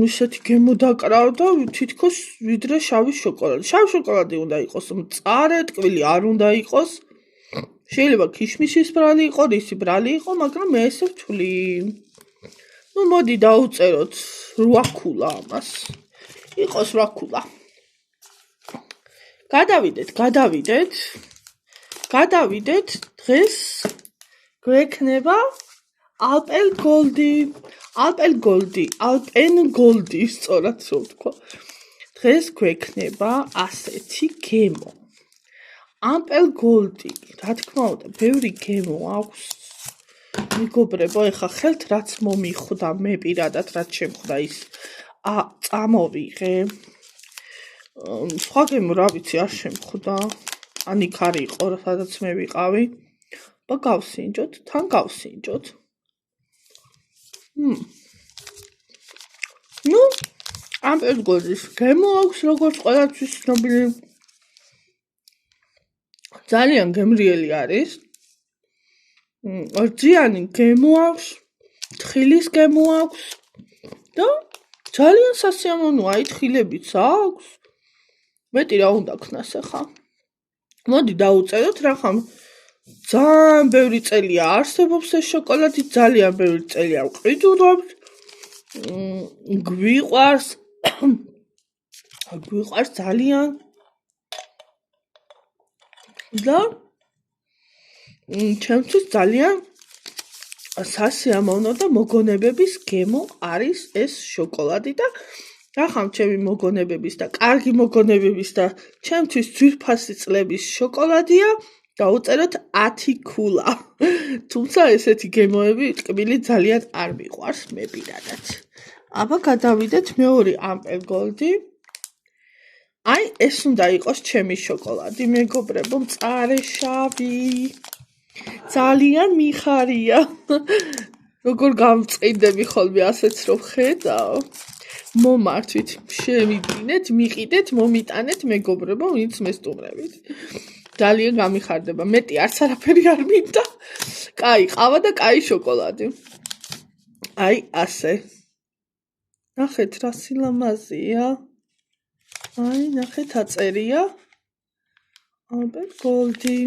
ისეთი გემო დაკრავდა თითქოს ვიდრე შავი შოკოლადი. შავი შოკოლადი უნდა იყოს მწარე, ტკბილი არ უნდა იყოს. შეიძლება ქიშმიშის ბრალი იყო, რისი ბრალი იყო, მაგრამ მე ესე ვთვლი. ნუ მოდი დავუწეროთ 8 ქულა ამას. იყოს 8 ქულა. გადავიდეთ. დღეს გვექნება Alpen Goldi, სწორად ვთქვა. დღეს გვექნება ასეთი გემო. Alpen Goldi, რა თქმა უნდა, ბევრი გემო აქვს. მეგობრებო, ეხა ხელთ რაც მომიხვდა, მე პირადად რაც შემხვდა ის წამოვიღე. სხვა გემო რა ვიცი არ შემხვდა. იქ არ იყო, სადაც მე ვიყავი. გავსინჯოთ, თან გავსინჯოთ. ნუ, Alpen Goldi-ის გემო აქვს, როგორც ყველასთვის ცნობილი. ძალიან გემრიელი არის. რძიანი გემო აქვს, თხილის გემო აქვს და ძალიან სასიამოვნოა, თხილებიც აქვს. მეტი რა უნდა ქნას ახლა. მოდი დავუწეროთ რახან ძალიან ბევრი წელია არსებობს ეს შოკოლადი, ძალიან ბევრი წელია ვყიდულობთ. გვიყვარს ძალიან. და ჩემთვის ძალიან სასიამოვნო და მოგონებების გემო არის ეს შოკოლადი და ახლა ჩემი მოგონებების და კარგი მოგონებების და ჩემთვის ძვირფასი წლების შოკოლადია დავუწეროთ 10 ქულა. თუმცა ესეთი გემოები ტკბილი ძალიან არ მიყვარს მე პირადად. აბა გადავიდეთ მეორე Alpen Goldi. ეს უნდა იყოს ჩემი შოკოლადი, მეგობრებო, მწარე შავი. ძალიან მიხარია. როგორ გამწყინდები ხოლმე ასეც რომ ხედავ. მომართვით, შევიდინეთ, მიყიდეთ, მომიტანეთ, მეგობრებო, ვინც მესტუმრებით. ძალიან გამიხარდება. მეტი არც არაფერი არ მინდა. კაი ყავა და კაი შოკოლადი. ასე. ნახეთ რა სილამაზეა. ნახეთ აწერია Alpen Goldi.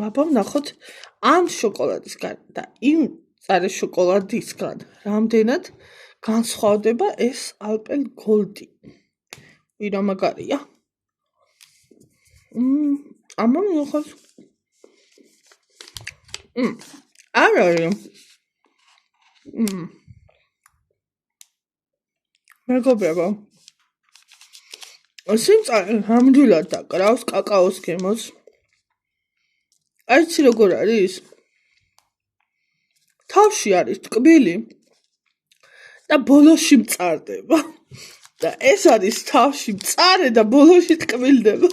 აბა ნახოთ ამ შოკოლადისგან და იმ მწარე შოკოლადისგან რამდენად განსხვავდება ეს Alpen Goldi. ვირა მაგარია. ამან ნახოთ. არ არის. მეგობრებო, სიმწარე ნამდვილად დაკრავს კაკაოს გემოს. იცი როგორ არის? თავში არის ტკბილი და ბოლოში მწარდება. და ეს არის თავში მწარე და ბოლოში ტკბილდება.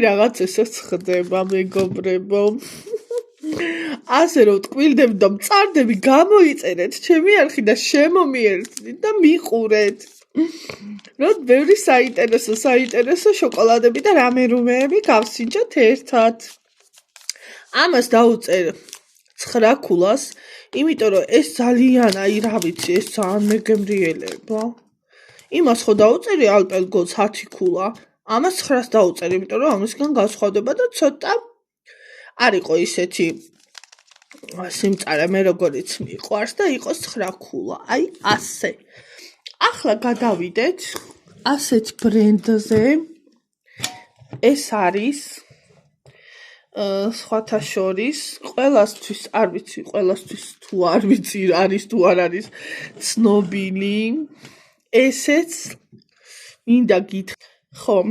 რაღაც ესე ხდება, მეგობრებო. ასე რომ ტკბილდები და მწარდები გამოიწერეთ ჩემი არხი და შემომიერთდით და მიყურეთ. რომ ბევრი საინტერესო შოკოლადები და რამე-რუმეები გავსინჯოთ ერთად. ამას დავუწერ 9 ქულას, იმიტომ რომ ეს ძალიან, რა ვიცი, ეს ძალიან მეგემრიელება. იმას ხო დავუწერი Alpen Goldi 10 ქულა, ამას 9-ს დავუწერი, იმიტომ რომ ამისგან განსხვავდება და ცოტა არ იყო ისეთი სიმწარე მე როგორიც მიყვარს და იყოს 9 ქულა. ასე. ახლა გადავიდეთ ასეთ ბრენდზე. ეს არის სხვათა შორის ყველასთვის, არ ვიცი, ყველასთვის თუ არ ვიცი, არის თუ არ არის ცნობილი. ესეც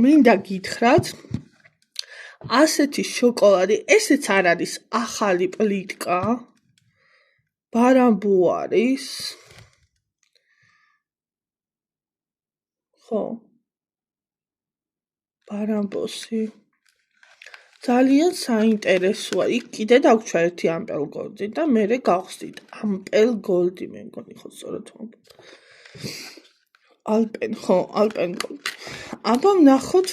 მინდა გითხრათ, ასეთი შოკოლადი, ესეც არ არის ახალი პლიტკა. ბარამბუ არის. ბარამბოსი. ძალიან საინტერესოა. იქ კიდე დაგვრჩა ერთი Alpen Goldi და მერე გავხსნით Alpen Goldi, მე მგონი ხო სწორად Alpen Goldi. აბა ნახოთ.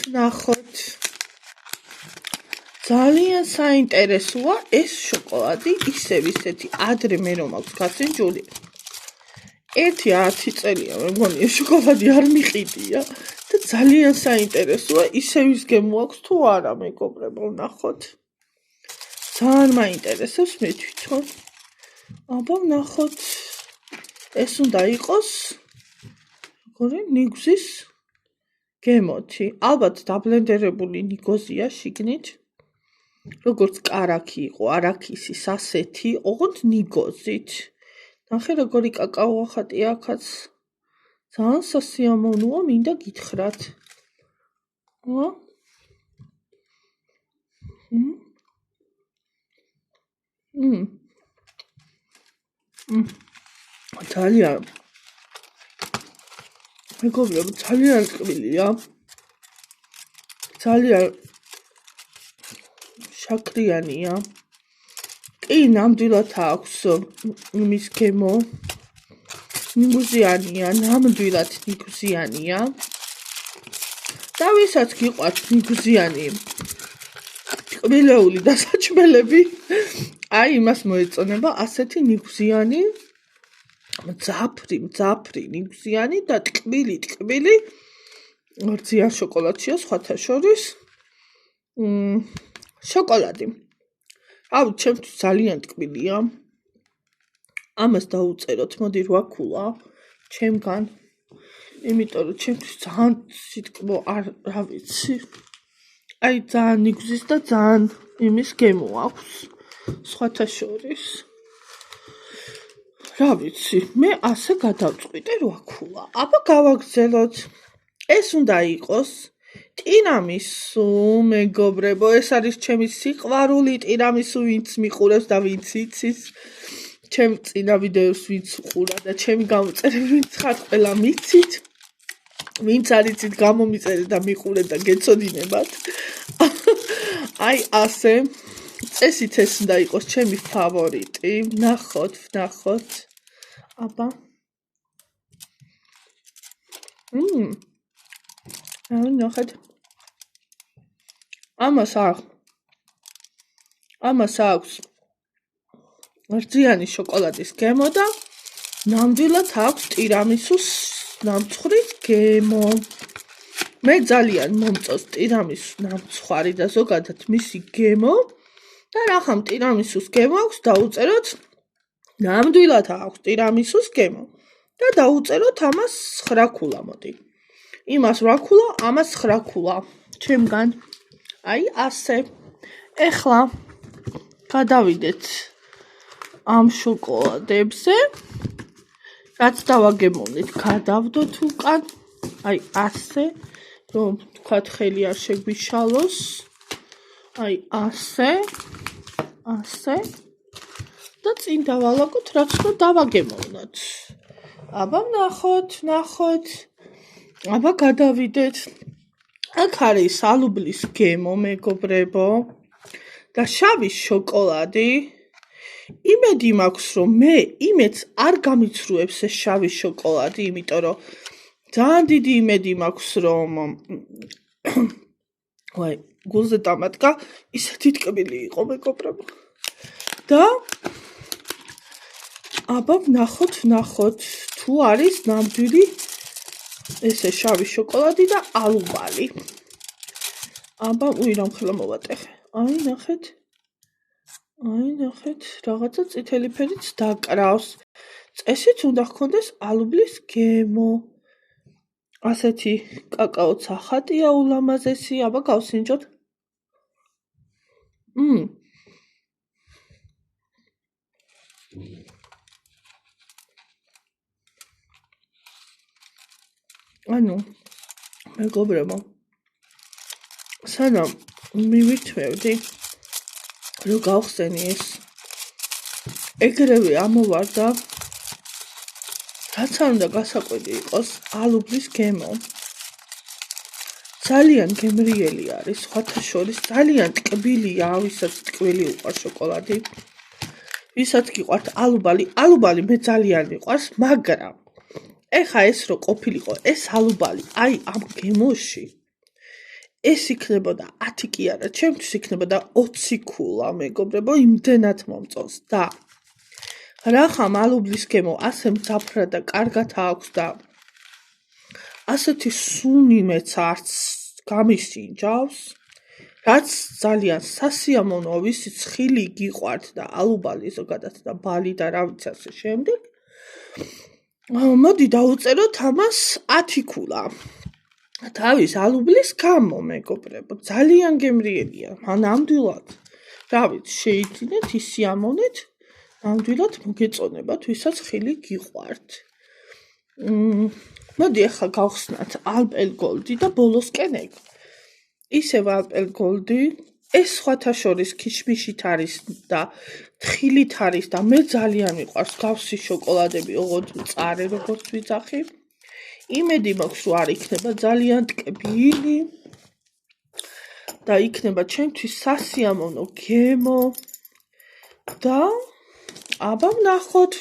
ძალიან საინტერესოა ეს შოკოლადი, ისევ ისეთი ადრე მე რომ აქვს გასინჯული. 1-10 წელია მე მგონია შოკოლადი არ მიყიდია და ძალიან საინტერესოა ისევ ის გემო აქვს თუ არა მეგობრებო ნახოთ ძალიან მაინტერესებს მე თვითონ აბა ნახოთ ეს უნდა იყოს როგორი ნიგზის გემოთი ალბათ დაბლენდერებული ნიგოზია შიგნით როგორც კარაქი იყო არაქისის ასეთი ოღონდ ნიგოზით ნახე როგორი კაკაო ახატია აქაც ძალიან სასიამოვნოა მინდა გითხრათ ძალიან მეგობრებო ძალიან ტკბილია ძალიან შაქრიანია კი ნამდვილად აქვს იმის გემო ნიგუზიანია ნამდვილად ნიგუზიანია და ვისაც გიყვართ ნიგუზიანი ტკბილეული და საჭმელები აი იმას მოეწონება ასეთი ნიგუზიანი მძაფრი ნიგუზიანი და ტკბილი ძიან შოკოლადშია სხვათა შორის შოკოლადი აუ ჩემთვის ძალიან ტკბილია ამას დაუწეროთ მოდი 8 ქულა ჩემგან იმიტომ რომ ჩემთვის ძალიან სიტკბო რა ვიცი აი ძალიან ნიგზის და ძალიან იმის გემო აქვს სხვათა შორის რა ვიცი მე ასე გადავწყვიტე 8 ქულა აბა გავაგზელოთ ეს უნდა იყოს ტირამისუ მეგობრებო ეს არის ჩემი სიყვარული ტირამისუ ვინც მიყურებს და ვინც იცის ჩემ წინა ვიდეოს ვინც უყურა და ჩემი გამოწერები ვინც ხართ ყველა მიცით ვინც არ იცით გამომიწერეთ და მიყურეთ და გეცოდინებათ აი ასე წესით ეს უნდა იყოს ჩემი ფავორიტი ნახოთ აბა ნახეთ ამას აქვს რძიანი შოკოლადის გემო და ნამდვილად აქვს ტირამისუს ნამცხვრის გემო მე ძალიან მომწონს ტირამისუს ნამცხვარი და ზოგადად მისი გემო და რახამ ტირამისუს გემო აქვს დაუწეროთ ნამდვილად აქვს ტირამისუს გემო და დაუწეროთ ამას 9 ქულა მოდი იმას 8 ქულა ამას 9 ქულა ჩემგან აი ასე ეხლა გადავიდეთ ამ შოკოლადებზე რაც დავაგემოვნით გადავდოთ უკან აი ასე რომ თქვათ ხელი არ შეგვიშალოს აი ასე და წინ დავალაგოთ რაც უნდა დავაგემოვნოთ აბა ნახოთ აბა გადავიდეთ აქ არის ალუბლის გემო მეგობრებო და შავი შოკოლადი იმედი მაქვს რომ მე იმედს არ გამიცრუებს ეს შავი შოკოლადი იმიტომ რომ ძალიან დიდი იმედი მაქვს რომ ვაი გულზე დამადგა ისეთი ტკბილი იყო მეგობრებო და აბა ნახოთ თუ არის ნამდვილი ესე შავი შოკოლადი და ალუბალი აბა უირამხელა მოვატეხე აი ნახეთ რაღაცა წითელი ფერიც დაკრავს წესით უნდა ჰქონდეს ალუბლის გემო ასეთი კაკაოც ახატია ულამაზესი აბა გავსინჯოთ ანუ მეგობრებო სანამ მივირთმევდი რომ გავხსენი ეს ეგრევე ამოვარდა რაც არ უნდა გასაკვირი იყოს ალუბლის გემო ძალიან გემრიელი არის სხვათა შორის ძალიან ტკბილია ვისაც ტკბილი უყვარს შოკოლადი ვისაც გიყვართ ალუბალი მე ძალიან მიყვარს მაგრამ ეხა ეს რო ყოფილიყო ეს ალუბალი აი ამ გემოში ეს იქნებოდა 10 კი არა ჩემთვის იქნებოდა 20 ქულა მეგობრებო იმდენად მომწონს და რახა მალუბლის გემო ასე მძაფრად და კარგად აქვს და ასეთი სუნიმეც არც გამისინჯავს, რაც ძალიან სასიამოვნოა, ვისიც ხილი გიყვართ და ალუბალი ზოგადად და ბალი და რა ვიცი ასე შემდეგ. მოდი დავუწეროთ ამას 10 ქულა. თავის ალუბლის გამო, მეგობრებო, ძალიან გემრიელია. ნამდვილად, რა ვიცი, შეიძინეთ, ისიამოვნეთ, ნამდვილად მოგეწონებათ, ვისაც ხილი გიყვართ. მოდი ახლა გავხსნათ ალპელგოლდი და ბოლოსკენ ეგ. ისევ ალპელგოლდი, ეს სხვათა შორის ქიშმიშით არის და თხილით არის და მე ძალიან მიყვარს გავსი შოკოლადები, ოღონდ მწარე როგორც ვიძახი. იმედი მაქვს, რომ არ იქნება ძალიან ტკბილი და იქნება ჩემთვის სასიამოვნო გემო და აბა ვნახოთ.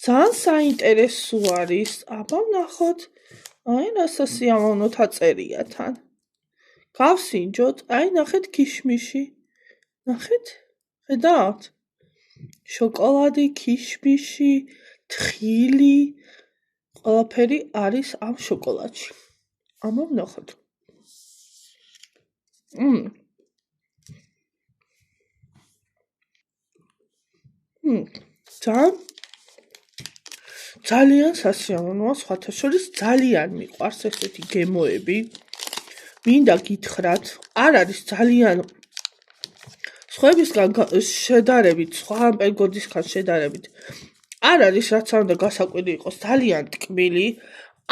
ძალიან საინტერესო არის. აბა ვნახოთ. აი რა სასიამოვნო დაწერია თან. გავსინჯოთ, აი ნახეთ ქიშმიში. ნახეთ? ხედავთ? შოკოლადი, ქიშმიში, თხილი, ყველაფერი არის ამ შოკოლადში. აბა ვნახოთ. ძალიან სასიამოვნოა, სხვათა შორის ძალიან მიყვარს ესეთი გემოები. მინდა გითხრათ, არ არის ძალიან სხვებისგან შედარებით, სხვა ამპელგოდისგან შედარებით, არ არის რაც არ უნდა გასაკვირი იყოს, ძალიან ტკბილი.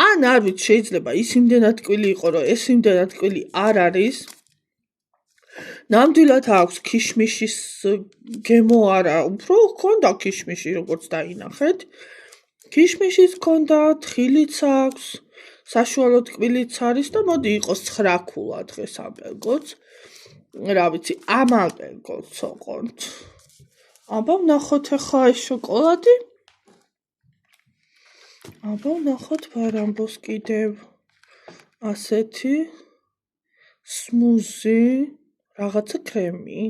ან არ ვიცი, შეიძლება ის იმდენად ტკბილი იყო, რომ ეს იმდენად ტკბილი არ არის. ნამდვილად აქვს ქიშმიშის გემო არა, უფრო ჰქონდა ქიშმიში, როგორც დაინახეთ. ქიშმიშის ჰქონდა, თხილიც აქვს, საშუალო ტკბილიც არის და მოდი იყოს 9 ქულა დღეს ამპელგოდს. რა ვიცი, ამ ამპელგოდს ოყონთ. აბა ვნახოთ ახლა ეს შოკოლადი. აბა ვნახოთ ბარამბოს კიდევ ასეთი სმუზი, რაღაცა კრემი.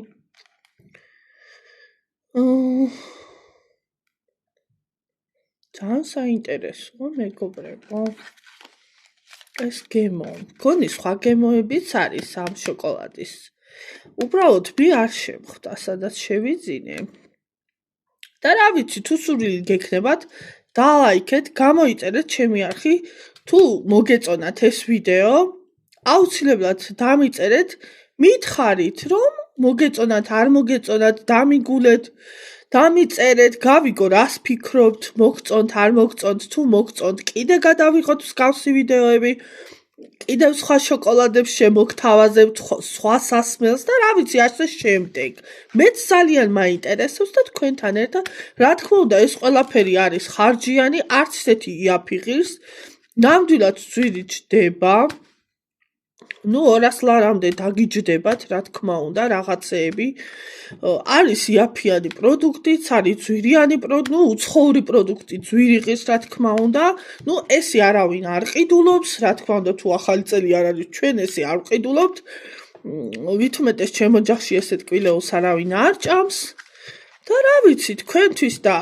ძალიან საინტერესოა, მეგობრებო. ეს გემო. მგონი სხვა გემოებიც არის ამ შოკოლადის. უბრალოდ მე არ შემხვდა, სადაც შევიძინე. და რა ვიცი, თუ სურვილი გექნებათ, დალაიქეთ, გამოიწერეთ ჩემი არხი, თუ მოგეწონათ ეს ვიდეო, აუცილებლად დამიწერეთ, მითხარით, რომ მოგეწონათ, არ მოგეწონათ, დამიგულეთ, დამიწერეთ, გავიგო რას ფიქრობთ, მოგწონთ, არ მოგწონთ, თუ მოგწონთ, კიდე გადავიღოთ მსგავსი ვიდეოები, კიდევ სხვა შოკოლადებს შემოგთავაზებთ, სხვა სასმელს და რა ვიცი, ასე შემდეგ. მეც ძალიან მაინტერესებს და თქვენთან ერთად, რა თქმა უნდა, ეს ყველაფერი არის ხარჯიანი, არც ისეთი იაფი ღირს, ნამდვილად ძვირი ჯდება. 200 ლარამდე დაგიჯდებათ, რა თქმა უნდა, რაღაცეები. არის იაფიანი პროდუქტიც, არის ძვირიანი პროდუქტი, უცხოური პროდუქტი ძვირი ღირს, რა თქმა უნდა. ესე არავინ არ ყიდულობს, რა თქმა უნდა, თუ ახალი წელი არ არის, ჩვენ ესე არ ვყიდულობთ. ვითმეტეს ჩემ ოჯახში ესეთ კვილეულს არავინ არ ჭამს. და რა ვიცი, თქვენთვის და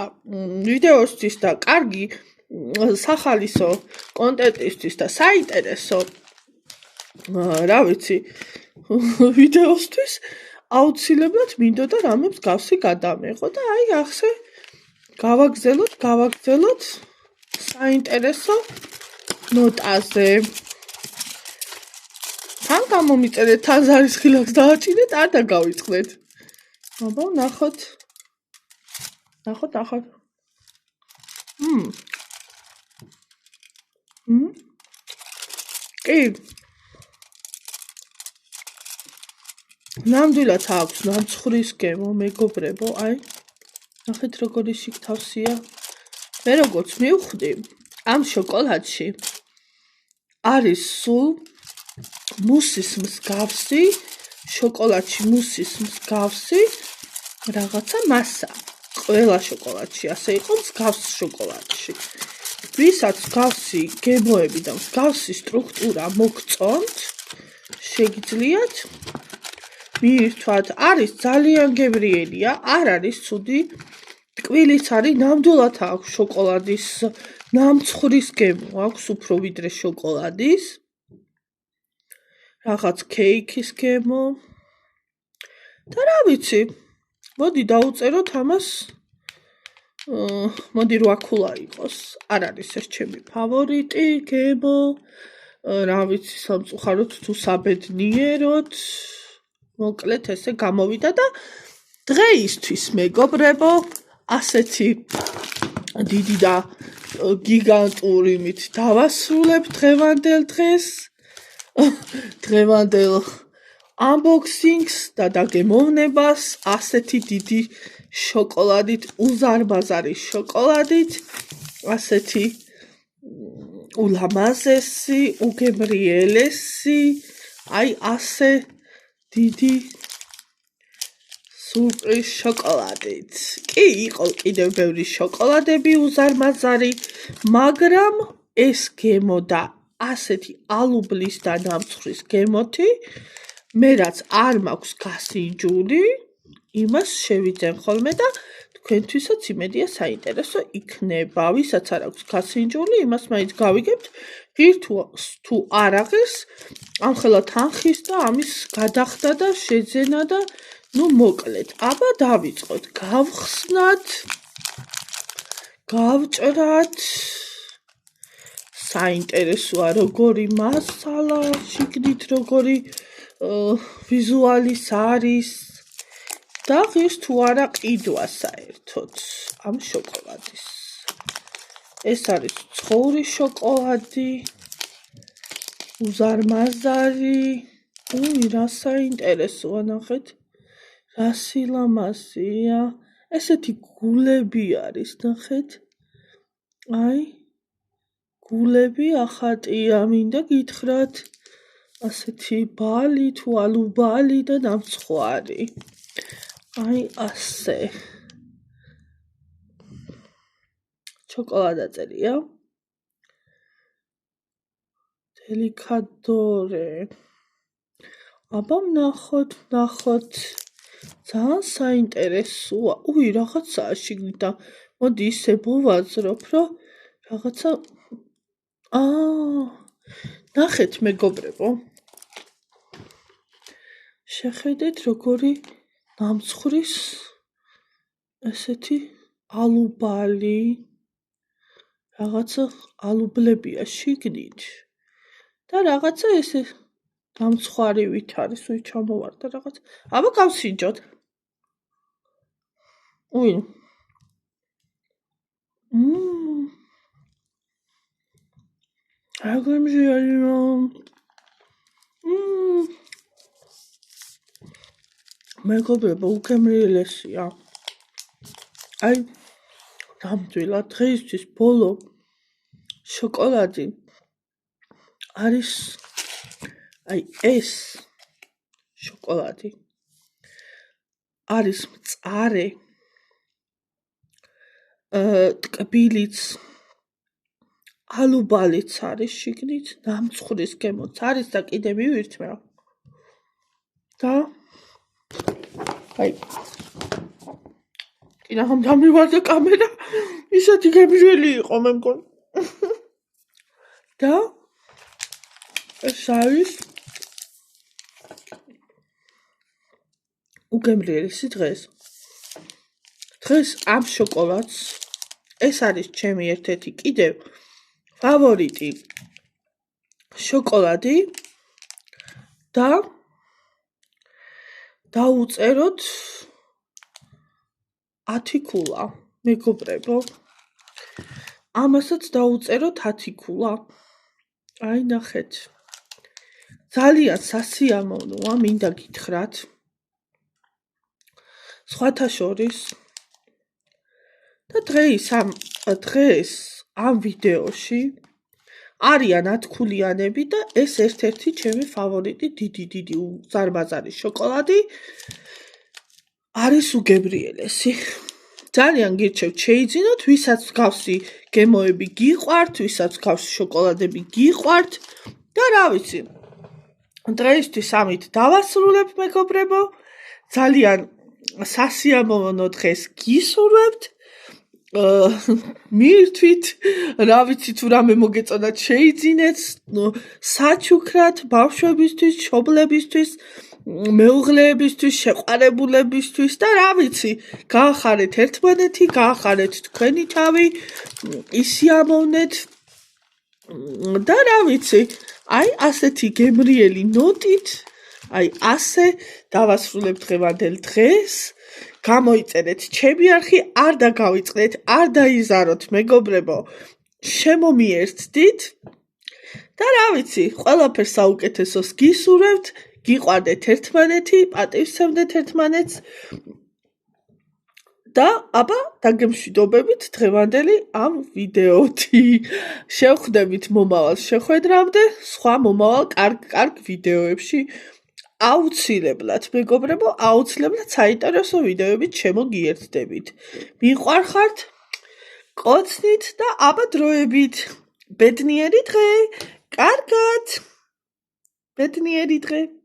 ვიდეოსთვის და კარგი სახალისო კონტენტისთვის და საინტერესო რა ვიცი, ვიდეოსთვის აუცილებლად მინდოდა რამე მსგავსი გადამეღო და აი ახსე გავაგზელოთ საინტერესო ნოტაზე. თან გამომიწერეთ, თან ზარის ხილაკს დააჭინეთ, არ დაგავიწყდეთ. აბა ვნახოთ. კი. ნამდვილად აქვს ნამცხვრის გემო, მეგობრებო, აი. ნახეთ როგორი შიგთავსია. მე როგორც მივხვდი, ამ შოკოლადში არის სულ მუსის მსგავსი, შოკოლადში მუსის მსგავსი რაღაცა მასა. ყველა შოკოლადში ასე იყო მსგავს შოკოლადში. ვისაც მსგავსი გემოები და მსგავსი სტრუქტურა მოგწონთ, შეგიძლიათ მიირთვათ, არის ძალიან გემრიელია, არ არის ცუდი ტკვილიც არის, ნამდვილად აქვს შოკოლადის ნამცხვრის გემო, აქვს უფრო ვიდრე შოკოლადის. რაღაც კეიქის გემო. და რა ვიცი, მოდი დავუწეროთ ამას. მოდი 8 ქულა იყოს. არ არის ეს ჩემი ფავორიტი გემო. რა ვიცი, სამწუხაროდ თუ საბედნიეროდ. მოკლედ ესე გამოვიდა და დღეისთვის მეგობრებო, ასეთი დიდი და გიგანტური მით დავასრულებ დღევანდელ დღეს. დღევანდელ unboxing-ს და დაგემოვნებას ასეთი დიდი შოკოლადით, უზარმაზარი შოკოლადით, ასეთი ულამაზესი, უგემრიელესი, აი ასე დიდი სურპრიზ შოკოლადით. კი, იყო კიდევ ბევრი შოკოლადები უზარმაზარი, მაგრამ ეს გემო და ასეთი ალუბლის და ნამცხვრის გემოთი მე რაც არ მაქვს გასინჯული, იმას შევიძენ ხოლმე და თქვენთვისაც იმედია საინტერესო იქნება. ვისაც არ აქვს გასინჯული, იმას მაინც გავიგებთ, ღირს თუ არ აღეს, ამხელა თანხის და ამის გადახდა და შეძენა და ნუ მოკლედ. აბა დავიწყოთ, გავხსნათ, გავჭრათ. საინტერესოა როგორი მასალა, შიგნით როგორი ვიზუალის არის და ღირს თუ არა ყიდვა საერთოდ ამ შოკოლადის. ეს არის ცხოური შოკოლადი, უზარმაზარი. რა საინტერესოა, ნახეთ, რა სილამაზეა. ესეთი გულები არის, ნახეთ. აი გულები ახატია, მინდა გითხრათ, ასეთი ბალი თუ ალუბალი და ნამცხვარი. აი ასე. შოკოლადაწერია. დელიკადორე. აბა ვნახოთ. ძალიან საინტერესოა. რაღაცაა შიგნით და მოდი ისე მოვაძრობ, რომ რაღაცა ნახეთ მეგობრებო. შეხედეთ როგორი ნამცხვრის ესეთი ალუბალი. რაღაცა ალუბლებია შიგნით. და რაღაცა ესე ნამცხვარივით არის, ჩამოვარდა რაღაც. აბა გავსინჯოთ. აგემჟელიო. მეგობრებო, უგემრიელესია. აი, ნამდვილად დღეისთვის ბოლო შოკოლადი არის აი ეს შოკოლადი არის მწარე, ტკბილიც, ალუბალიც არის შიგნით, ნამცხვრის გემოც არის და კიდე მივირთმევ. და აი კიდევ დამივარდა კამერა, ისეთი გემრიელი იყო მე მგონი. და ეს არის უგემრიელესი დღეს. დღეს ამ შოკოლადს ეს არის ჩემი ერთ-ერთი კიდევ ფავორიტი შოკოლადი და დავუწეროთ 10 ქულა, მეგობრებო. ამასაც დავუწეროთ 10 ქულა. აი ნახეთ. ძალიან სასიამოვნოა, მინდა გითხრათ. სხვათა შორის და დღეს ამ ვიდეოში არიან 10 ქულიანები და ეს ერთ-ერთი ჩემი ფავორიტი დიდი უზარმაზარი შოკოლადი არის უგემრიელესი. ძალიან გირჩევთ შეიძინოთ, ვისაც მსგავსი გემოები გიყვართ, ვისაც მსგავსი შოკოლადები გიყვართ და რა ვიცი. დღეისთვის ამით დავასრულებ მეგობრებო. ძალიან სასიამოვნო დღეს გისურვებთ. მირთვით, რა ვიცი თუ რამე მოგეწონათ შეიძინეთ, საჩუქრად, ბავშვებისთვის, მშობლებისთვის, მეუღლეებისთვის, შეყვარებულებისთვის და რა ვიცი, გაახარეთ ერთმანეთი, გაახარეთ თქვენი თავი, ისიამოვნეთ და რა ვიცი, აი ასეთი გემრიელი ნოტით, აი ასე დავასრულებ დღევანდელ დღეს. გამოიწერეთ ჩემი არხი, არ დაგავიწყდეთ, არ დაიზაროთ მეგობრებო, შემომიერთდით და რა ვიცი, ყველაფერს საუკეთესოს გისურვებთ, გიყვარდეთ ერთმანეთი, პატივსცემდეთ ერთმანეთს და აბა დაგემშვიდობებით დღევანდელი ამ ვიდეოთი. შევხვდებით მომავალ შეხვედრამდე, სხვა მომავალ კარგ ვიდეოებში. აუცილებლად მეგობრებო, აუცილებლად საინტერესო ვიდეოებით შემოგიერთდებით. მიყვარხართ, კოცნით და აბა დროებით. ბედნიერი დღე, კარგად. ბედნიერი დღე.